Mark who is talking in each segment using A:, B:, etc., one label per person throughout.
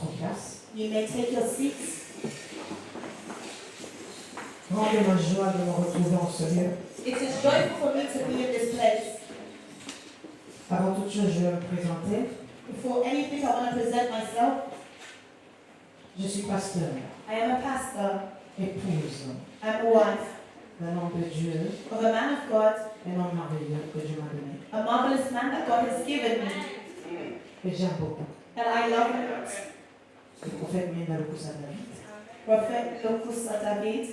A: votre place.
B: You may take your seats.
A: Grande ma joie de me retrouver en ce lieu.
B: It is joyful for me to be in this place.
A: Avant toute chose, je vais me présenter.
B: Before anything, I want to present myself.
A: Je suis pasteur,
B: I am a pastor.
A: épouse
B: I'm a wife
A: d'un homme de Dieu,
B: of a man of God,
A: un homme merveilleux que Dieu m'a donné.
B: a marvelous man that God has given me.
A: Et j'aime beaucoup.
B: And I love him.
A: Le prophète Mendalukusa David.
B: Prophet Lokusa David.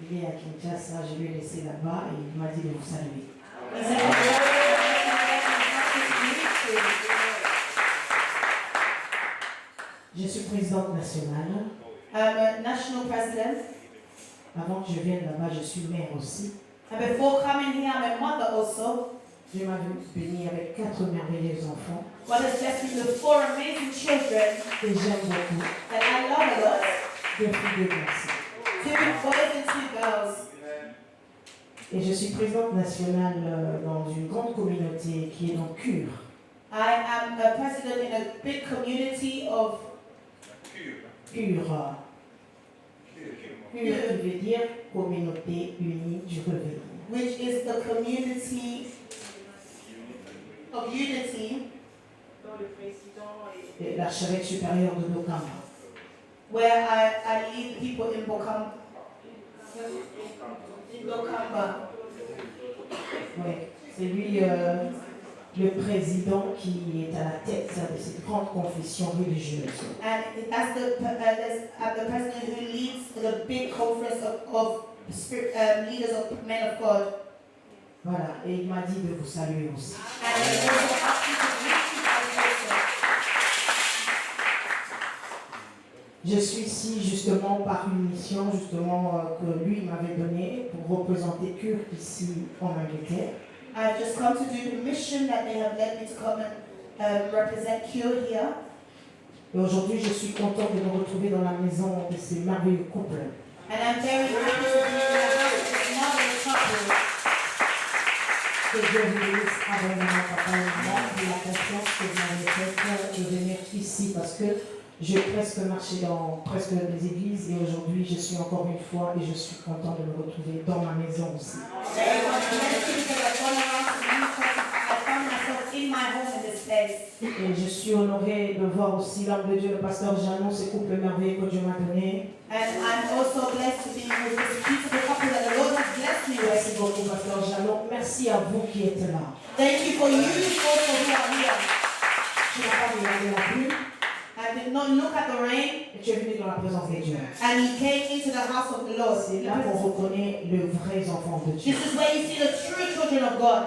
A: Il est à Kinshasa, je lui ai laissé là-bas et il m'a dit de vous saluer.
B: He said,
A: Je suis présidente nationale.
B: I'm a national president.
A: Avant que je vienne là-bas, je suis mère aussi.
B: And before coming here, I'm a mother also.
A: Dieu m'a béni avec 4 merveilleux enfants.
B: God has blessed me with 4 amazing children.
A: Et j'aime beaucoup.
B: And I love a lot.
A: Deux filles, 2 garçons.
B: 2 boys and 2 girls.
A: Et je suis présidente nationale dans une grande communauté qui est dans Cure.
B: I am a president in a big community of
A: Cure. Cure qui veut dire Communauté Unie du Réveil.
B: which is the community of unity
A: Et l'archevêque supérieur de Dokamba.
B: where I lead people in Bokamba.
A: Oui, c'est lui le président qui est à la tête de cette grande confession religieuse.
B: And as the president who leads the big conference of spirit, leaders of men of God.
A: Voilà, et il m'a dit de vous saluer aussi.
B: And he also asked me to greet you guys also.
A: Je suis ici justement par une mission que lui m'avait donnée pour représenter Cure ici en Angleterre.
B: I've just come to do the mission that they have led me to come and represent Cure here.
A: Et aujourd'hui, je suis contente de me retrouver dans la maison de ces merveilleux couples.
B: And I'm very happy to be here with this marvelous couple.
A: Que Dieu vous bénisse abondamment, papa et maman, pour la confiance que vous m'avez faite de venir ici parce que j'ai presque marché dans presque les églises et aujourd'hui je suis encore une fois et je suis contente de me retrouver dans ma maison aussi. Et je suis honorée de voir aussi l'homme de Dieu, le pasteur Janon, ce couple merveilleux que Dieu m'a donné.
B: And I'm also blessed to be with this beautiful couple that the Lord has blessed me with.
A: Merci beaucoup, pasteur Janon. Merci à vous qui êtes là.
B: Thank you for you also who are here.
A: Tu n'as pas regardé la pluie
B: I did not look at the rain.
A: et tu es venu dans la présence de Dieu.
B: And he came into the house of the Lord.
A: C'est là qu'on reconnaît le vrai enfant de Dieu.
B: This is where you see the true children of God.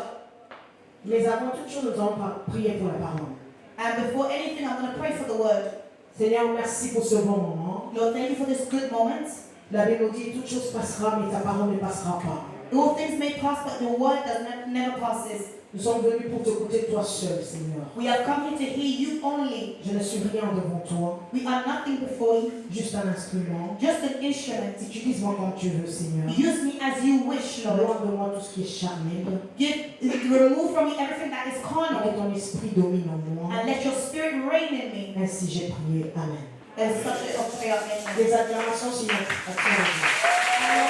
A: Mais avant toute chose, nous allons prier pour la parole.
B: And before anything, I'm going to pray for the word.
A: Seigneur, merci pour ce bon moment.
B: Lord, thank you for this good moment.
A: La Bible nous dit toute chose passera, mais ta parole ne passera pas.
B: All things may pass, but the word never passes.
A: Nous sommes venus pour t'écouter toi seul, Seigneur.
B: We have come here to hear you only.
A: Je ne suis rien devant toi,
B: We are nothing before you,
A: juste un instrument.
B: just an instrument.
A: Utilise-moi comme tu veux, Seigneur.
B: Use me as you wish, Lord.
A: Loin de moi tout ce qui est charnel.
B: Remove from me everything that is
A: Et
B: carnal,
A: ton esprit domine en moi.
B: and let your spirit reign in me.
A: Ainsi j'ai prié. Amen.
B: There's such a prayer. Amen.
A: Les acclamations, c'est notre action.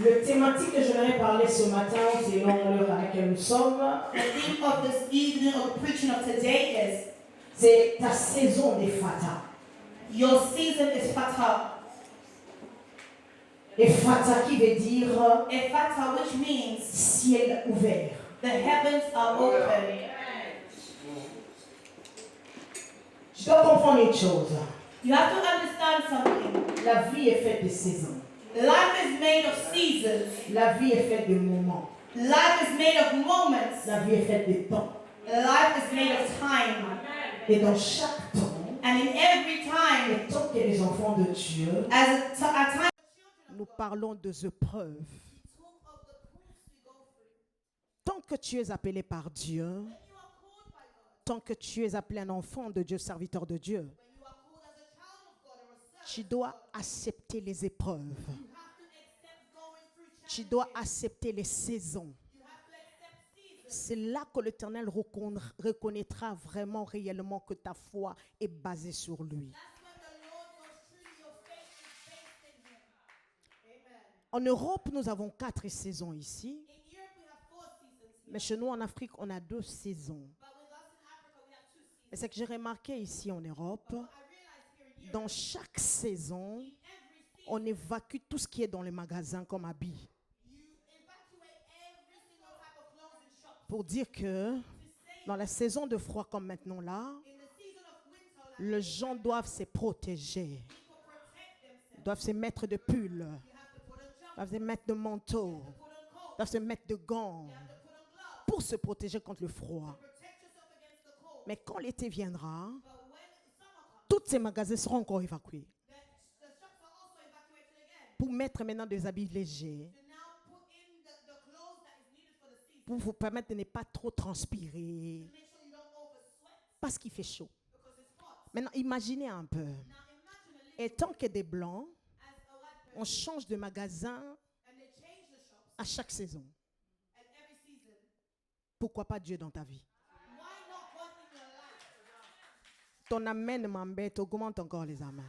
A: Le thématique que j'aimerais parler ce matin, selon l'heure à laquelle nous sommes,
B: The theme of this evening of the preaching of today
A: c'est ta saison des fata.
B: is your season is Fatah.
A: Et fata qui veut dire
B: Fatah, which means
A: ciel ouvert.
B: the heavens are open.
A: Je dois comprendre une chose.
B: You have to understand something.
A: La vie est faite de saisons.
B: Life is made of seasons.
A: La vie est faite de moments.
B: Life is made of moments.
A: La vie est faite de temps.
B: Life is made of time.
A: Et dans chaque temps,
B: And in every time,
A: et tant que les enfants de Dieu,
B: at time,
A: nous parlons de épreuves. Tant que tu es appelé par Dieu, tant que tu es appelé un enfant de Dieu, serviteur de Dieu, tu dois accepter les épreuves. Tu dois accepter les saisons. C'est là que l'Éternel reconnaîtra vraiment, réellement que ta foi est basée sur lui.
B: That's when the Lord knows truly your faith is based in Him. Amen.
A: En Europe, nous avons 4 saisons ici.
B: In Europe, we have 4 seasons here.
A: Mais chez nous, en Afrique, on a 2 saisons.
B: But with us in Africa, we have 2 seasons.
A: Et c'est que j'ai remarqué ici en Europe,
B: What I realized here in Europe,
A: dans chaque saison,
B: every season,
A: on évacue tout ce qui est dans les magasins comme habits.
B: you evacuate every single type of clothes and shops.
A: Pour dire que
B: To say
A: dans la saison de froid comme maintenant là,
B: in the season of winter, like
A: les gens doivent se protéger.
B: people protect themselves.
A: Doivent se mettre de pulls,
B: You have to put on jumpers,
A: doivent se mettre de manteaux,
B: put on coats,
A: doivent se mettre de gants
B: you have to put on gloves,
A: pour se protéger contre le froid.
B: protect yourself against the cold.
A: Mais quand l'été viendra,
B: But when summer comes,
A: tous ces magasins seront encore évacués
B: the shops are also evacuated again.
A: pour mettre maintenant des habits légers,
B: To now put in the clothes that is needed for the season.
A: pour vous permettre de ne pas trop transpirer
B: To make sure you don't oversweat
A: parce qu'il fait chaud.
B: because it's hot.
A: Maintenant, imaginez un peu.
B: Now imagine a little
A: Et tant que des blancs,
B: as a white
A: on
B: person
A: change de magasin
B: and they change the shops
A: à chaque saison.
B: and every season.
A: Pourquoi pas Dieu dans ta vie?
B: Why not God in your life?
A: Ton amen m'embête, augmente encore les amens.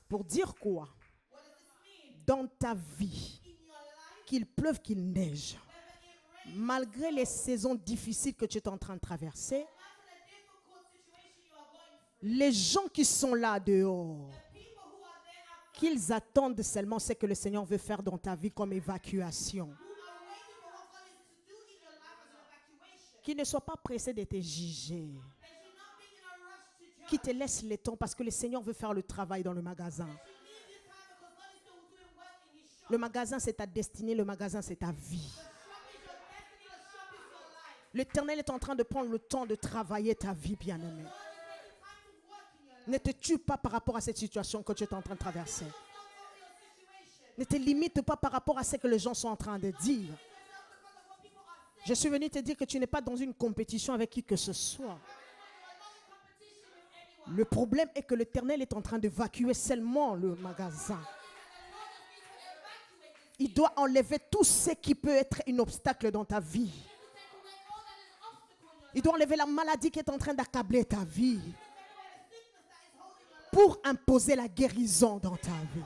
A: Pour dire quoi?
B: What does this mean?
A: Dans ta vie,
B: In your life,
A: qu'il pleuve, qu'il neige,
B: whether it rains,
A: malgré les saisons difficiles que tu es en train de traverser,
B: no matter the difficult situation you are going through,
A: les gens qui sont là dehors,
B: the people who are there outside,
A: qu'ils attendent seulement ce que le Seigneur veut faire dans ta vie comme évacuation.
B: who are waiting for what God is to do in your life as an evacuation.
A: Qu'ils ne soient pas pressés de te juger.
B: They should not be in a rush to judge.
A: Qui te laissent le temps parce que le Seigneur veut faire le travail dans le magasin.
B: They should leave you time because God is still doing work in His shop.
A: Le magasin, c'est ta destinée, le magasin, c'est ta vie.
B: The shop is your destiny, the shop is your life.
A: L'Éternel est en train de prendre le temps de travailler ta vie, bien-aimée.
B: God is taking time to work in your life.
A: Ne te tue pas par rapport à cette situation que tu es en train de traverser.
B: Don't over your situation.
A: Ne te limite pas par rapport à ce que les gens sont en train de dire.
B: Yourself because of what people are saying.
A: Je suis venu te dire que tu n'es pas dans une compétition avec qui que ce soit.
B: You are not in competition with anyone.
A: Le problème est que l'Éternel est en train d'évacuer seulement le magasin.
B: The Lord is need to evacuate this.
A: Il doit enlever tout ce qui peut être un obstacle dans ta vie.
B: To take away all that is obstacle in your life.
A: Il doit enlever la maladie qui est en train d'accabler ta vie
B: Take away the sickness that is holding your life.
A: pour imposer la guérison dans ta vie.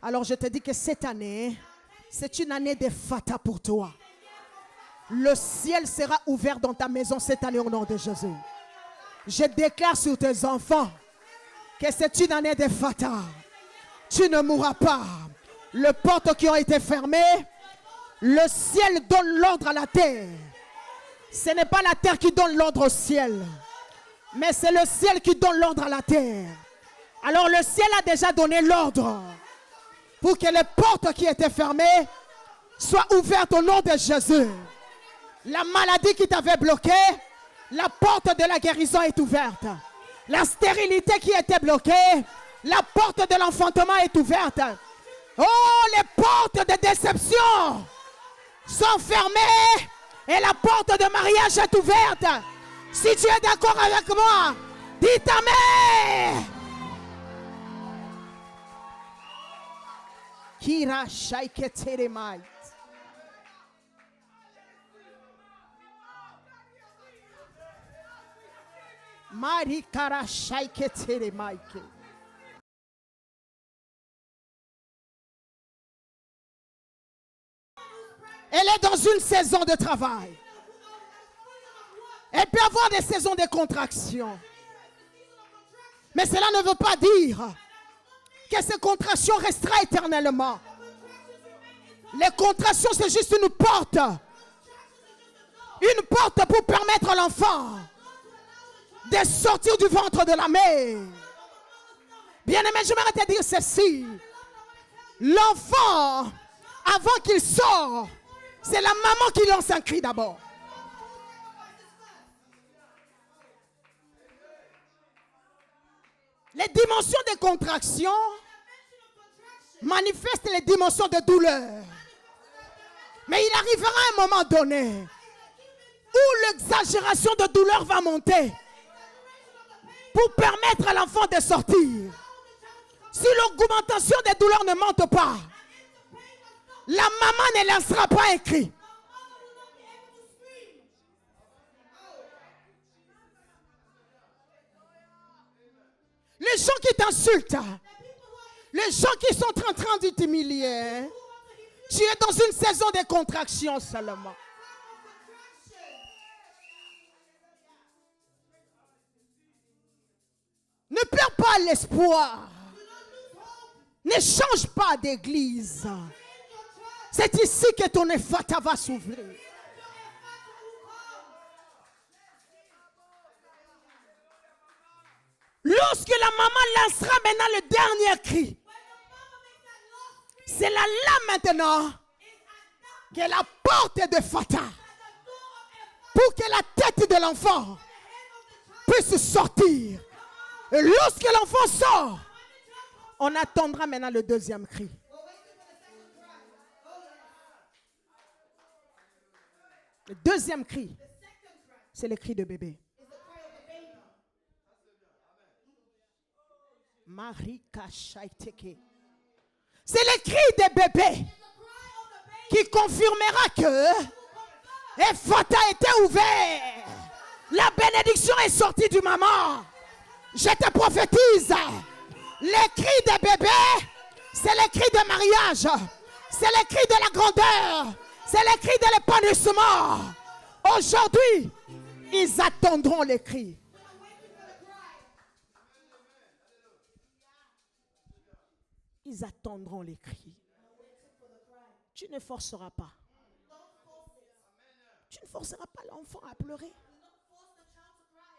A: Alors je te dis que cette année, c'est une année de fata pour toi. Le ciel sera ouvert dans ta maison cette année au nom de Jésus. Je déclare sur tes enfants que c'est une année de fata. Tu ne mourras pas. Les portes qui ont été fermées, le ciel donne l'ordre à la terre. Ce n'est pas la terre qui donne l'ordre au ciel, mais c'est le ciel qui donne l'ordre à la terre. Alors le ciel a déjà donné l'ordre pour que les portes qui étaient fermées soient ouvertes au nom de Jésus. La maladie qui t'avait bloqué, la porte de la guérison est ouverte. La stérilité qui était bloquée, la porte de l'enfantement est ouverte. Oh, les portes de déception sont fermées et la porte de mariage est ouverte. Si tu es d'accord avec moi, dis Amen. Kira shaiketeremai. Mari kara shaiketeremai. Elle est dans une saison de travail. Elle peut avoir des saisons de contraction. Mais cela ne veut pas dire que ces contractions resteront éternellement. Les contractions, c'est juste une porte. Une porte pour permettre à l'enfant de sortir du ventre de la mère. Bien-aimé, j'aimerais te dire ceci. L'enfant, avant qu'il sorte, c'est la maman qui lance un cri d'abord. Les dimensions des contractions manifestent les dimensions de douleur. Mais il arrivera un moment donné où l'exagération de douleur va monter pour permettre à l'enfant de sortir. Si l'augmentation des douleurs ne monte pas, la maman ne lancera pas un cri.
C: Les gens qui t'insultent, les gens qui sont en train de t'humilier, tu es dans une saison de contraction seulement. Ne perds pas l'espoir. Ne change pas d'église. C'est ici que ton effata va s'ouvrir. Lorsque la maman lancera maintenant le dernier cri, c'est là maintenant que la porte de Fata, pour que la tête de l'enfant puisse sortir. Et lorsque l'enfant sort, on attendra maintenant le deuxième cri. Le deuxième cri, c'est le cri de bébé. Marika Shaiteke. C'est le cri des bébés qui confirmera que Ephata était ouvert. La bénédiction est sortie du maman. Je te prophétise. Les cris des bébés, c'est les cris de mariage. C'est les cris de la grandeur. C'est les cris de l'épanouissement. Aujourd'hui, ils attendront les cris. Ils attendront les cris. Tu ne forceras pas. Tu ne forceras pas l'enfant à pleurer.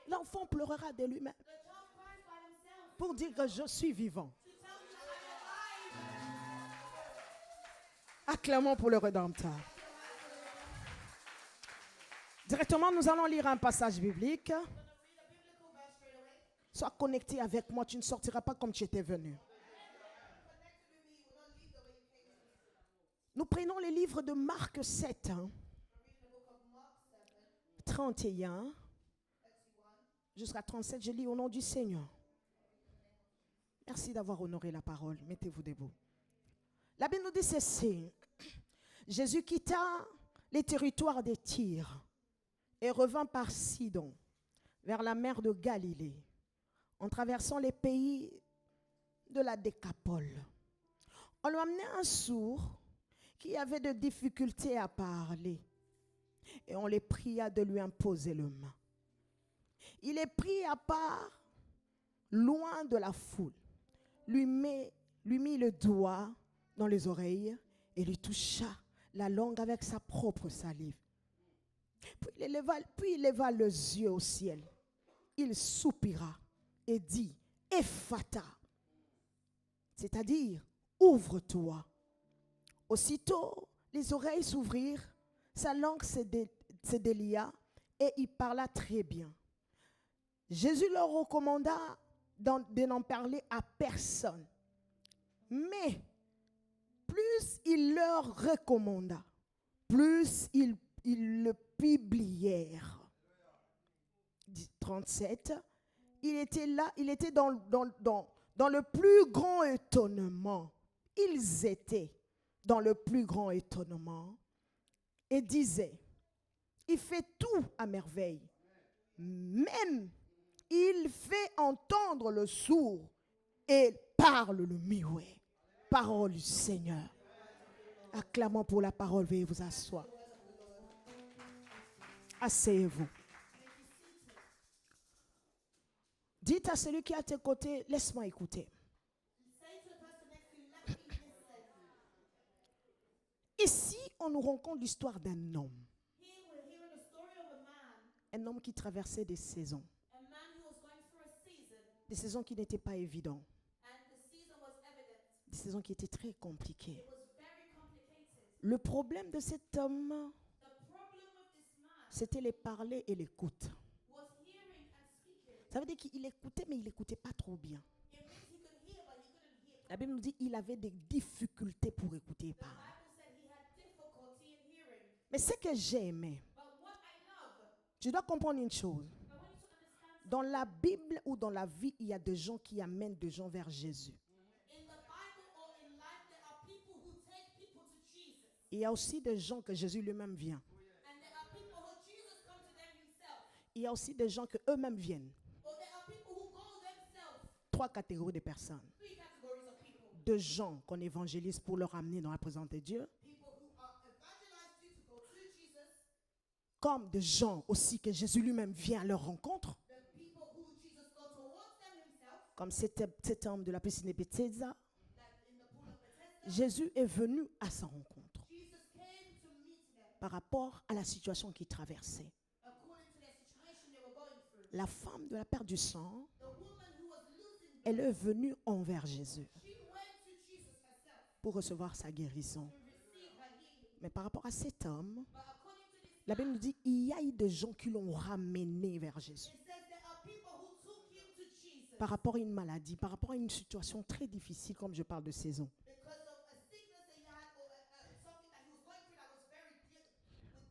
C: L'enfant pleurera de lui-même pour dire que je suis vivant. Acclamons pour le Rédempteur. Directement, nous allons lire un passage biblique. Sois connecté avec moi, tu ne sortiras pas comme tu étais venu. Nous prenons les livres de Marc 7, 31 jusqu'à 37. Je lis au nom du Seigneur. Merci d'avoir honoré la parole. Mettez-vous debout. La Bible nous dit ceci. Jésus quitta les territoires des Tyr et revint par Sidon, vers la mer de Galilée, en traversant les pays de la Décapole. On lui amenait un sourd qui avait de difficultés à parler, et on les pria de lui imposer le main. Il est pris à part, loin de la foule, lui mit le doigt dans les oreilles et lui toucha la langue avec sa propre salive. Puis il leva les yeux au ciel. Il soupira et dit, Ephata, c'est-à-dire, ouvre-toi. Aussitôt, les oreilles s'ouvrirent, sa langue se délia et il parla très bien. Jésus leur recommanda de n'en parler à personne. Mais plus il leur recommanda, plus ils le publièrent. 37. Il était dans le plus grand étonnement. Ils étaient dans le plus grand étonnement et disaient, il fait tout à merveille. Même il fait entendre le sourd et parle le muet. Parole du Seigneur. Acclamons pour la parole. Veuillez vous asseoir. Asseyez-vous. Dites à celui qui est à tes côtés, laisse-moi écouter. Ici, on nous rencontre l'histoire d'un homme. Un homme qui traversait des saisons. Des saisons qui n'étaient pas évidentes. Des saisons qui étaient très compliquées. Le problème de cet homme, c'était les parler et l'écoute. Ça veut dire qu'il écoutait, mais il n'écoutait pas trop bien. La Bible nous dit qu'il avait des difficultés pour écouter et parler. Mais ce que j'ai aimé, tu dois comprendre une chose. Dans la Bible ou dans la vie, il y a des gens qui amènent des gens vers Jésus. Il y a aussi des gens que Jésus lui-même vient. Il y a aussi des gens que eux-mêmes viennent. 3 catégories de personnes.
B: 3 categories of people.
C: De gens qu'on évangélise pour leur amener dans la présence de Dieu,
B: People who are evangelized you to go to Jesus.
C: comme de gens aussi que Jésus lui-même vient à leur rencontre,
B: The people who Jesus go towards them himself.
C: comme cet homme de la piscine de Bethesda.
B: Like in the pool of Bethesda.
C: Jésus est venu à sa rencontre
B: Jesus came to meet them
C: par rapport à la situation qu'il traversait.
B: according to their situation they were going through.
C: La femme de la perte du sang,
B: The woman who was losing
C: elle est venue envers Jésus
B: she went to Jesus herself
C: pour recevoir sa guérison.
B: to receive her healing.
C: Mais par rapport à cet homme,
B: But according to this,
C: la Bible nous dit il y a eu des gens qui l'ont ramené vers Jésus.
B: it says there are people who took him to Jesus
C: Par rapport à une maladie, par rapport à une situation très difficile, comme je parle de saison.
B: because of a sickness that he had or something that he was going through that was very difficult because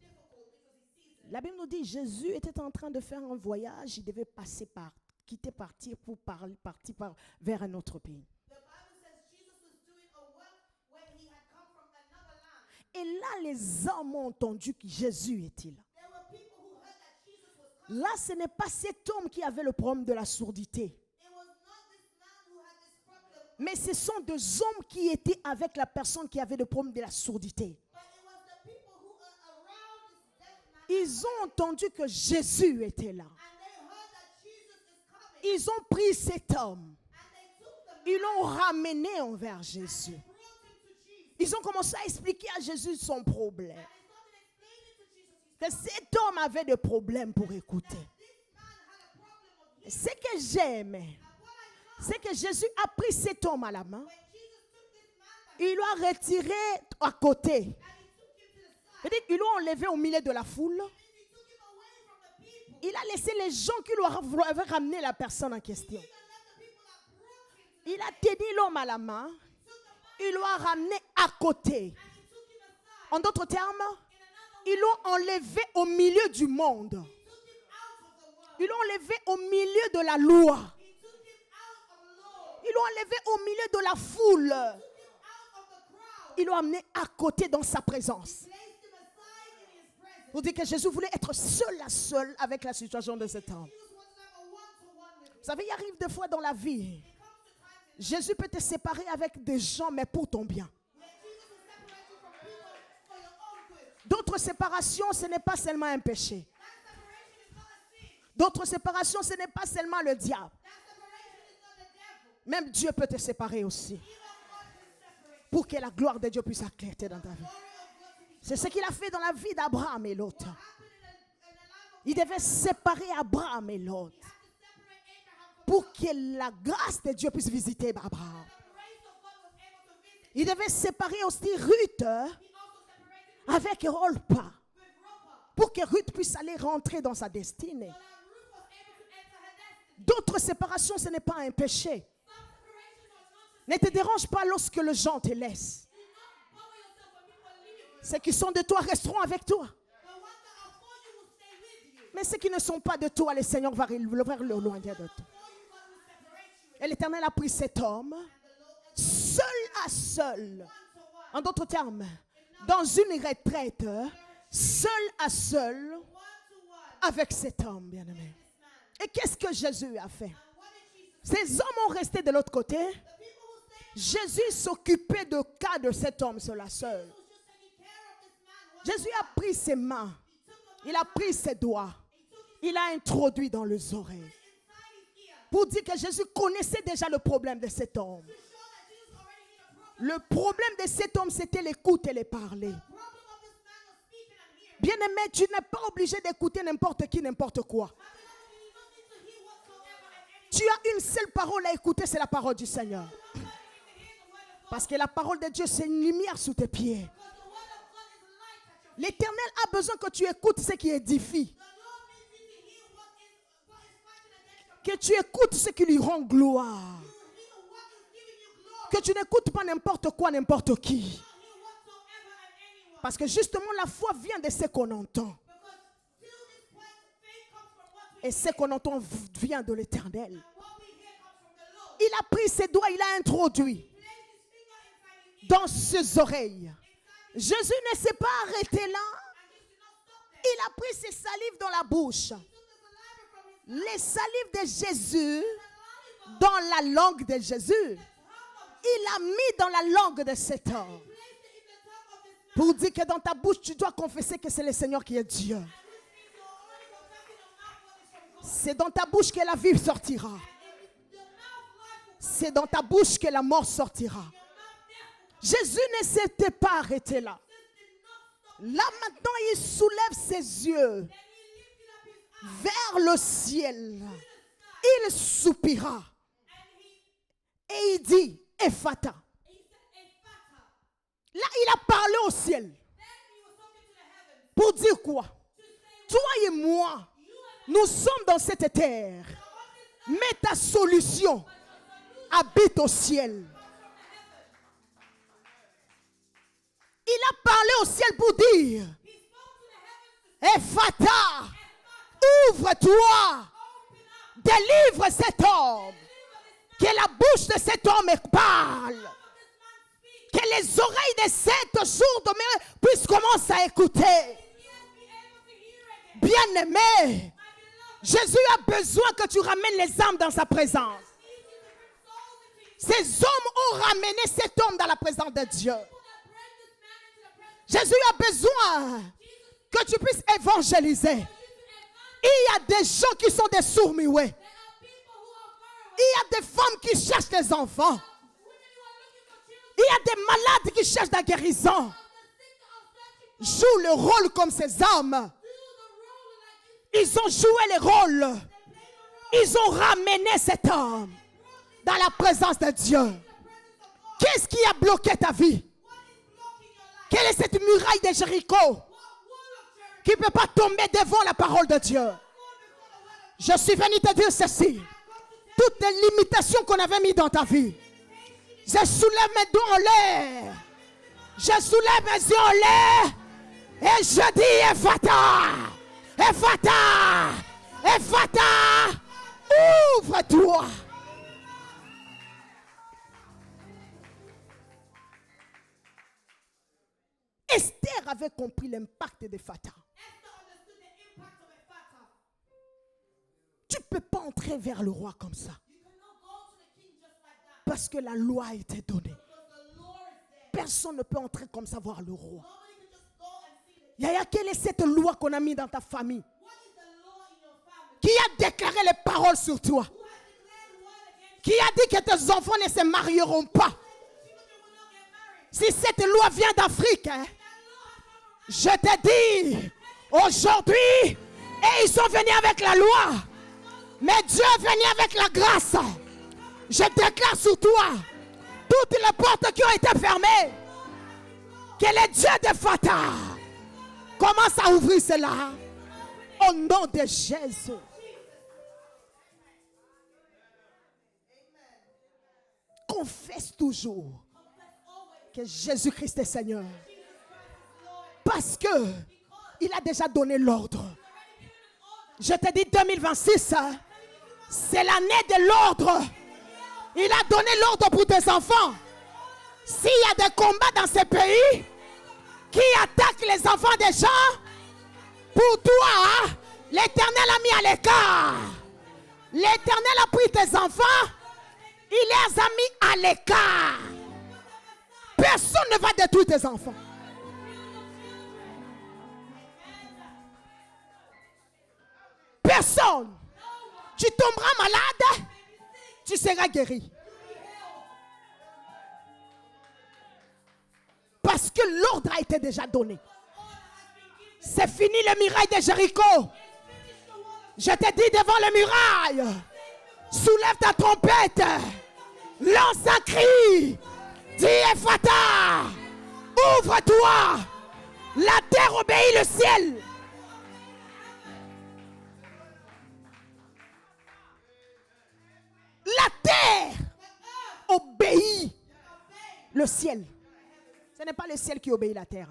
B: his season.
C: La Bible nous dit Jésus était en train de faire un voyage, il devait partir pour partir vers un autre pays.
B: The Bible says Jesus was doing a work when he had come from another land.
C: Et là, les hommes ont entendu que Jésus était là.
B: There were people who heard that Jesus was coming.
C: Là, ce n'est pas cet homme qui avait le problème de la surdité,
B: It was not this man who had this problem,
C: mais ce sont des hommes qui étaient avec la personne qui avait le problème de la surdité.
B: but it was the people who were around this deaf man.
C: Ils ont entendu que Jésus était là.
B: And they heard that Jesus is coming.
C: Ils ont pris cet homme,
B: And they took the man
C: ils l'ont ramené envers Jésus.
B: and brought him to Jesus.
C: Ils ont commencé à expliquer à Jésus son problème.
B: And they started explaining to Jesus his
C: Que cet homme avait des problèmes pour écouter.
B: this man had a problem of hearing.
C: Ce que j'aime,
B: And what I love,
C: c'est que Jésus a pris cet homme à la main,
B: when Jesus took this man by
C: il l'a retiré à côté.
B: and he took him to the side,
C: C'est-à-dire, ils l'ont enlevé au milieu de la foule.
B: and he took him away from the people.
C: Il a laissé les gens qui lui avaient ramené la personne en question.
B: Even let the people that brought him to
C: Il a tenu l'homme à la main,
B: took the man
C: il l'a ramené à côté.
B: and he took him aside.
C: En d'autres termes,
B: In another
C: ils l'ont enlevé au milieu du monde.
B: he took him out of the world.
C: Ils l'ont enlevé au milieu de la loi.
B: He took him out of law.
C: Ils l'ont enlevé au milieu de la foule.
B: Took him out of the crowd.
C: Ils l'ont amené à côté dans sa présence.
B: Placed him aside in his presence.
C: Pour dire que Jésus voulait être seul à seul avec la situation de cet homme.
B: Jesus wanted to have a one-to-one with him.
C: Vous savez, il arrive des fois dans la vie,
B: It comes to times in
C: Jésus peut te séparer avec des gens, mais pour ton bien.
B: where Jesus will separate you from people for your own good.
C: D'autres séparations, ce n'est pas seulement un péché.
B: That separation is not a sin.
C: D'autres séparations, ce n'est pas seulement le diable.
B: That separation is not the devil.
C: Même Dieu peut te séparer aussi.
B: Even God can separate
C: Pour que la gloire de Dieu puisse éclater dans ta vie.
B: the glory of God to be
C: C'est ce qu'il a fait dans la vie d'Abraham et l'autre.
B: happened in the life of
C: Il devait séparer Abraham et l'autre.
B: He had to separate Abraham from
C: Pour que la grâce de Dieu puisse visiter Abraham.
B: the grace of God was able to visit.
C: Il devait séparer aussi Ruth
B: He also separated
C: avec Orpa.
B: with Ropa
C: Pour que Ruth puisse aller rentrer dans sa destinée.
B: so that Ruth was able to enter her destiny.
C: D'autres séparations, ce n'est pas un péché.
B: Some separations are not
C: Ne te dérange pas lorsque les gens te laissent.
B: do not bother yourself when people leave you.
C: Ceux qui sont de toi resteront avec toi.
B: The ones that are for you will stay with you.
C: Mais ceux qui ne sont pas de toi, le Seigneur va le loin de toi.
B: For you, God will separate you.
C: Et l'Éternel a pris cet homme,
B: And the Lord
C: seul à seul.
B: one-to-one,
C: En d'autres termes, dans une retraite, seul à seul,
B: one-to-one
C: avec cet homme, bien-aimé.
B: this man.
C: Et qu'est-ce que Jésus a fait?
B: And what did Jesus?
C: Ces hommes ont resté de l'autre côté.
B: The people who stayed
C: Jésus s'occupait du cas de cet homme seul à seul.
B: was just taking care of this man.
C: Jésus a pris ses mains,
B: He took the
C: il a pris ses doigts,
B: he took his
C: il a introduit dans les oreilles.
B: inside his ear
C: Pour dire que Jésus connaissait déjà le problème de cet homme.
B: to show that Jesus already knew the problem.
C: Le problème de cet homme, c'était l'écoute et le parler.
B: The problem of this man was speaking and hearing.
C: Bien-aimé, tu n'es pas obligé d'écouter n'importe qui, n'importe quoi.
B: My beloved, you do not need to hear whatsoever and anyone.
C: Tu as une seule parole à écouter, c'est la parole du Seigneur.
B: One word you need to hear the word of God.
C: Parce que la parole de Dieu, c'est une lumière sous tes pieds.
B: Because the word of God is light at your feet.
C: L'Éternel a besoin que tu écoutes ce qui édifie.
B: The Lord needs you to hear what is fighting against your
C: Que tu écoutes ce qui lui rend gloire.
B: You hear what is giving you glory.
C: Que tu n'écoutes pas n'importe quoi, n'importe qui.
B: Not hear whatsoever and anyone.
C: Parce que justement, la foi vient de ce qu'on entend.
B: Because till this point, faith comes from what we
C: Et ce qu'on entend vient de l'Éternel.
B: and what we hear comes from the Lord.
C: Il a pris ses doigts, il a introduit
B: Place his finger inside his ear.
C: dans ses oreilles. Jésus ne s'est pas arrêté là.
B: And Jesus did not stop there.
C: Il a pris ses salives dans la bouche.
B: He took the saliva from his
C: Les salives de Jésus
B: saliva
C: dans la langue de Jésus. Il a mis dans la langue de cet homme. Pour dire que dans ta bouche, tu dois confesser que c'est le Seigneur qui est Dieu. C'est dans ta bouche que la vie sortira. C'est dans ta bouche que la mort sortira. Jésus ne s'était pas arrêté là. Là maintenant, il soulève ses yeux vers le ciel. Il soupira. Et il dit, Ephata. Là, il a parlé au ciel. Pour dire quoi? Toi et moi, nous sommes dans cette terre. Mais ta solution habite au ciel. Il a parlé au ciel pour dire, Ephata, ouvre-toi, délivre cet homme, que la bouche de cet homme parle, que les oreilles de cet sourd puissent commencer à écouter. Bien-aimé, Jésus a besoin que tu ramènes les âmes dans sa présence. Ces hommes ont ramené cet homme dans la présence de Dieu. Jésus a besoin que tu puisses évangéliser. Il y a des gens qui sont des sourds-muets. Il y a des femmes qui cherchent des enfants. Il y a des malades qui cherchent la guérison. Joue le rôle comme ces hommes. Ils ont joué les rôles. Ils ont ramené cet homme dans la présence de Dieu. Qu'est-ce qui a bloqué ta vie? Quelle est cette muraille de Jéricho qui ne peut pas tomber devant la parole de Dieu? Je suis venu te dire ceci. Toutes les limitations qu'on avait mises dans ta vie, je soulève mes doigts en l'air. Je soulève mes yeux en l'air. Et je dis, Ephata, Ephata, Ephata, ouvre-toi. Esther avait compris l'impact d'Ephata. Tu ne peux pas entrer vers le roi comme ça. Parce que la loi a été donnée. Personne ne peut entrer comme ça voir le roi. Yaya, quelle est cette loi qu'on a mise dans ta famille? Qui a déclaré les paroles sur toi? Qui a dit que tes enfants ne se marieront pas? Si cette loi vient d'Afrique, hein, je te dis, aujourd'hui, et ils sont venus avec la loi, mais Dieu est venu avec la grâce. Je déclare sur toi, toutes les portes qui ont été fermées, que le Dieu de Fata commence à ouvrir cela, au nom de Jésus. Confesse toujours que Jésus-Christ est Seigneur. Parce que il a déjà donné l'ordre. Je te dis 2026, c'est l'année de l'ordre. Il a donné l'ordre pour tes enfants. S'il y a des combats dans ce pays qui attaquent les enfants des gens, pour toi, l'Éternel a mis à l'écart. L'Éternel a pris tes enfants, il les a mis à l'écart. Personne ne va détruire tes enfants. Personne. Tu tomberas malade, tu seras guéri. Parce que l'ordre a été déjà donné. C'est fini le muraille de Jéricho. Je te dis devant le muraille, soulève ta trompette, lance un cri, dis Ephata, ouvre-toi, la terre obéit le ciel. La terre obéit le ciel. Ce n'est pas le ciel qui obéit la terre.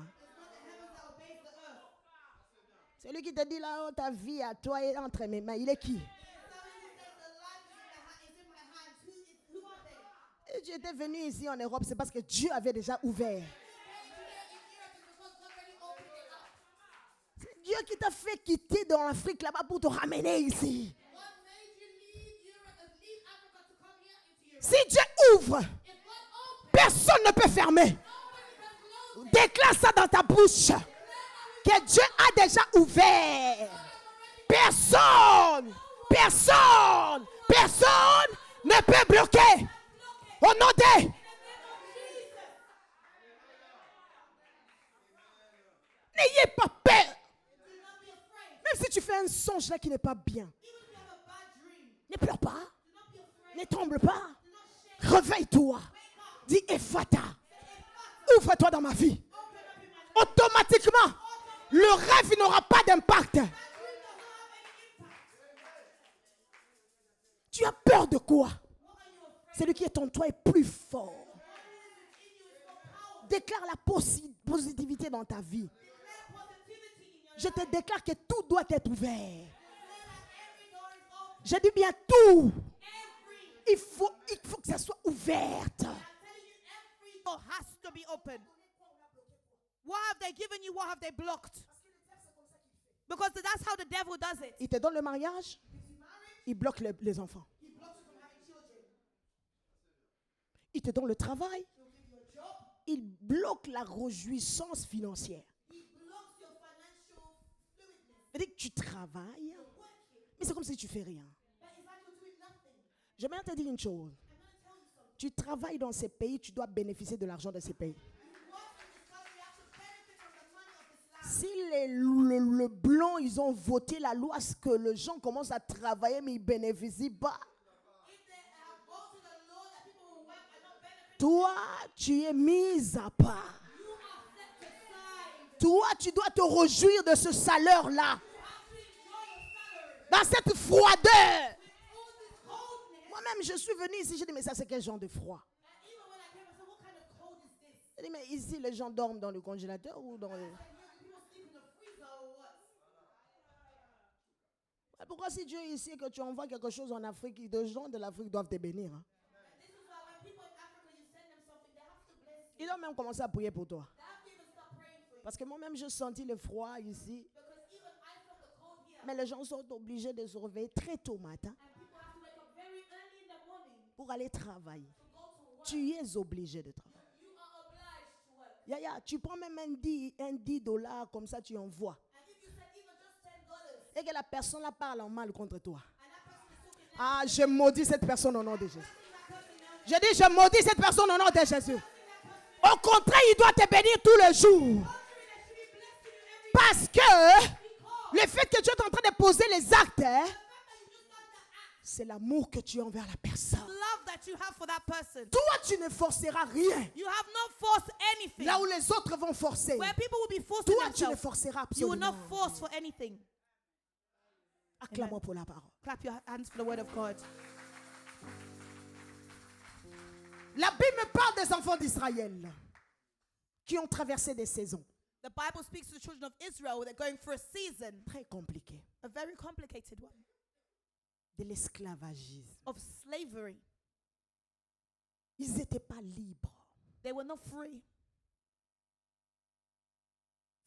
C: C'est lui qui te dit là, oh, ta vie à toi est entre mes mains. Il est qui? Et j'étais venu ici en Europe, c'est parce que Dieu avait déjà ouvert. C'est Dieu qui t'a fait quitter dans l'Afrique là-bas pour te ramener ici. Si Dieu ouvre, personne ne peut fermer. Déclare ça dans ta bouche. Que Dieu a déjà ouvert. Personne ne peut bloquer. Au nom de... N'ayez pas peur. Même si tu fais un songe là qui n'est pas bien. Ne pleure pas. Ne tremble pas. Réveille-toi. Dis Ephata. Ouvre-toi dans ma vie. Automatiquement, le rêve n'aura pas d'impact. Tu as peur de quoi? Celui qui est en toi est plus fort. Déclare la positivité dans ta vie. Je te déclare que tout doit être ouvert. Je dis bien tout. Il faut que ça soit ouverte.
D: Door has to be open. What have they given you? What have they blocked? Because that's how the devil does it.
C: Il te donne le mariage, il bloque les enfants. Il te donne le travail, il bloque la réjouissance financière. C'est-à-dire que tu travailles, mais c'est comme si tu fais rien. J'aimerais te dire une chose. Tu travailles dans ces pays, tu dois bénéficier de l'argent de ces pays. Si le blanc, ils ont voté la loi, ce que les gens commencent à travailler, mais ils ne bénéficient pas. Toi, tu es mise à part. Toi, tu dois te réjouir de ce salaire-là. Dans cette froideur. Moi-même, je suis venue ici, j'ai dit, mais ça, c'est quel genre de froid? J'ai dit, mais ici, les gens dorment dans le congélateur ou dans le... Pourquoi si Dieu est ici et que tu envoies quelque chose en Afrique, les gens de l'Afrique doivent te bénir? Hein? Ils ont même commencé à prier pour toi. Parce que moi-même, je sentis le froid ici. Mais les gens sont obligés de se réveiller très tôt matin pour aller travailler. Tu es obligé de travailler. Yaya, tu prends même un $10 comme ça, tu envoies. Et que la personne là parle en mal contre toi. Ah, je maudis cette personne au nom de Jésus. Je dis, je maudis cette personne au nom de Jésus. Au contraire, il doit te bénir tous les jours. Parce que le fait que Dieu est en train de poser les actes, hein, c'est l'amour que tu as envers la personne.
D: Love that you have for that person.
C: Toi, tu ne forceras rien.
D: You have not forced anything.
C: Là où les autres vont forcer,
D: Where people will be forcing
C: toi, tu ne
D: themselves,
C: forceras
D: you will
C: absolument
D: not force for anything.
C: Acclame-moi pour la parole.
D: Clap your hands for the word of God.
C: La Bible me parle des enfants d'Israël qui ont traversé des saisons
D: The Bible speaks to the children of Israel. They're going through a season,
C: très compliquées,
D: a very complicated one,
C: de l'esclavagisme.
D: of slavery.
C: Ils n'étaient pas libres.
D: They were not free.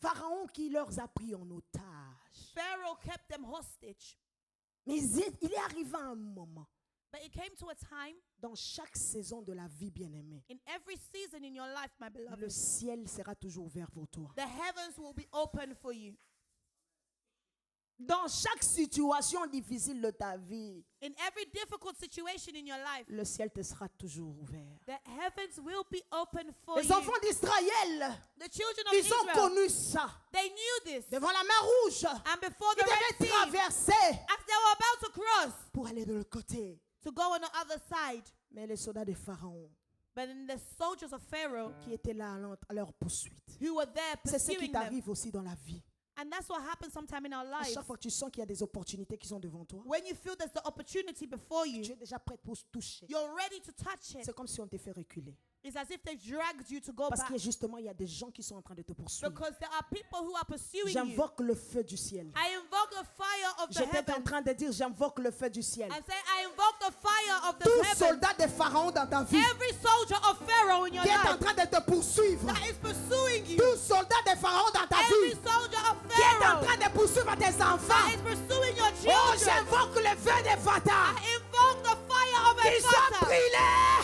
C: Pharaon qui leur a pris en otage.
D: Pharaoh kept them hostage.
C: Mais il est arrivé un moment,
D: But it came to a time
C: dans chaque saison de la vie bien-aimée,
D: in every season in your life, my
C: le
D: beloved,
C: ciel sera toujours ouvert pour toi.
D: the heavens will be open for you.
C: Dans chaque situation difficile de ta vie,
D: In every difficult situation in your life,
C: le ciel te sera toujours ouvert.
D: the heavens will be open for
C: Les
D: you.
C: enfants d'Israël,
D: The children of
C: ils ont
D: Israel,
C: connu ça.
D: they knew this.
C: Devant la mer Rouge,
D: And before
C: ils
D: the Red
C: devaient
D: Sea,
C: traverser
D: as they were about to cross,
C: pour aller de l'autre côté.
D: to go on the other side,
C: Mais les soldats de Pharaon
D: but then the soldiers of Pharaoh
C: qui étaient là à leur poursuite.
D: who were there
C: C'est ce qui
D: pursuing them.
C: t'arrive aussi dans la vie.
D: And that's what happens sometime in our
C: À
D: lives.
C: chaque fois que tu sens qu'il y a des opportunités qui sont devant toi,
D: When you feel there's the opportunity before
C: tu
D: you,
C: es déjà prête pour se toucher.
D: you're ready to touch it.
C: C'est comme si on te fait reculer.
D: It's as if they dragged you to go
C: Parce
D: back.
C: qu'il y a justement, il y a des gens qui sont en train de te poursuivre.
D: Because there are people who are pursuing you.
C: J'invoque le feu du ciel.
D: I invoke the fire of the
C: J'étais en
D: heavens.
C: train de dire, j'invoque le feu du ciel.
D: I say, I invoke the fire of the
C: Tout
D: heavens.
C: soldat de Pharaon dans ta vie
D: Every soldier of Pharaoh in your
C: qui est en
D: life
C: train de te poursuivre.
D: that is pursuing you.
C: Tout soldat de Pharaon dans ta
D: Every
C: vie
D: soldier of
C: qui est en
D: Pharaoh
C: train de poursuivre tes enfants.
D: that is pursuing your
C: Oh,
D: children.
C: j'invoque le feu des Fata
D: I invoke the fire of
C: qui sont
D: Ephata
C: brûlés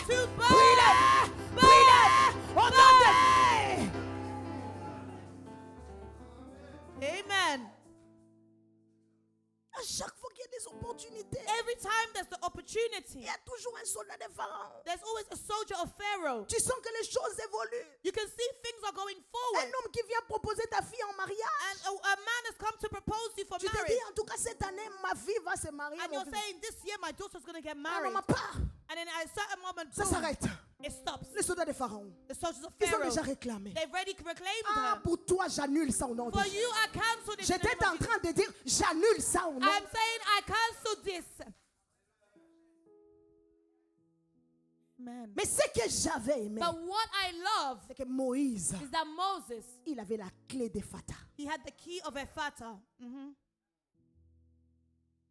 C: des opportunités,
D: Every time there's the opportunity,
C: il y a toujours un soldat de Pharaon.
D: there's always a soldier of Pharaoh.
C: Tu sens que les choses évoluent.
D: You can see things are going
C: Un
D: forward.
C: homme qui vient proposer ta fille en mariage.
D: And a man has come to propose you for
C: Tu te
D: marriage.
C: dis, en tout cas, cette année, ma fille va se marier.
D: And
C: mon
D: you're
C: fils.
D: saying, this year my daughter's going to get
C: À un
D: married.
C: moment, pas.
D: And then at a certain moment,
C: Ça
D: boom,
C: s'arrête.
D: it stops.
C: Les soldats de Pharaon,
D: The soldiers of
C: ils ont
D: Pharaoh,
C: déjà réclamé.
D: they've already reclaimed
C: Ah,
D: her.
C: pour toi, j'annule ça au nom de
D: For
C: Jésus.
D: you, I cancelled it. in the
C: J'étais
D: name
C: en
D: of Jesus.
C: train de dire, j'annule ça au nom.
D: I'm saying I cancelled this. Man.
C: Mais ce que j'avais aimé,
D: But what I love
C: c'est que Moïse,
D: is that Moses,
C: il avait la clé de Phata.
D: he had the key of Ephata.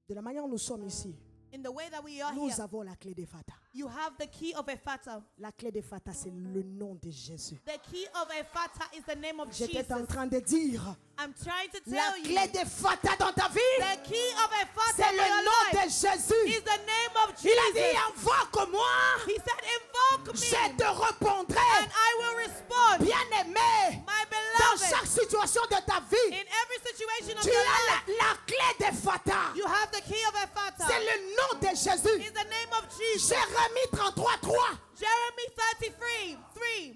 C: De la manière dont nous sommes ici,
D: In the way that we are
C: nous
D: here,
C: avons la clé de Phata.
D: you have the key of Ephata.
C: La clé de Phata, c'est le nom de Jésus.
D: The key of Ephata is the name of
C: J'étais en
D: Jesus.
C: train de dire,
D: I'm trying to
C: la
D: tell
C: clé
D: you,
C: de Phata dans ta vie,
D: the key of Ephata
C: c'est
D: for
C: le
D: your
C: nom de
D: life
C: Jésus.
D: is the name of
C: Il a dit,
D: Jesus.
C: invoque-moi,
D: He said, invoke
C: je
D: me
C: te répondrai.
D: and I will respond.
C: Bien-aimé,
D: My
C: dans
D: beloved,
C: chaque situation de ta vie,
D: in every situation of
C: tu
D: your
C: as
D: life,
C: la clé de Phata.
D: you have the key of Ephata.
C: C'est le nom de Jésus.
D: It's the name of Jesus.
C: Jérémie 33:3.
D: Jeremy 33:3.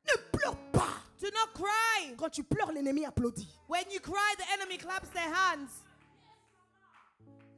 C: Ne pleure pas.
D: Do not cry.
C: Quand tu pleures, l'ennemi applaudit.
D: When you cry, the enemy claps their hands.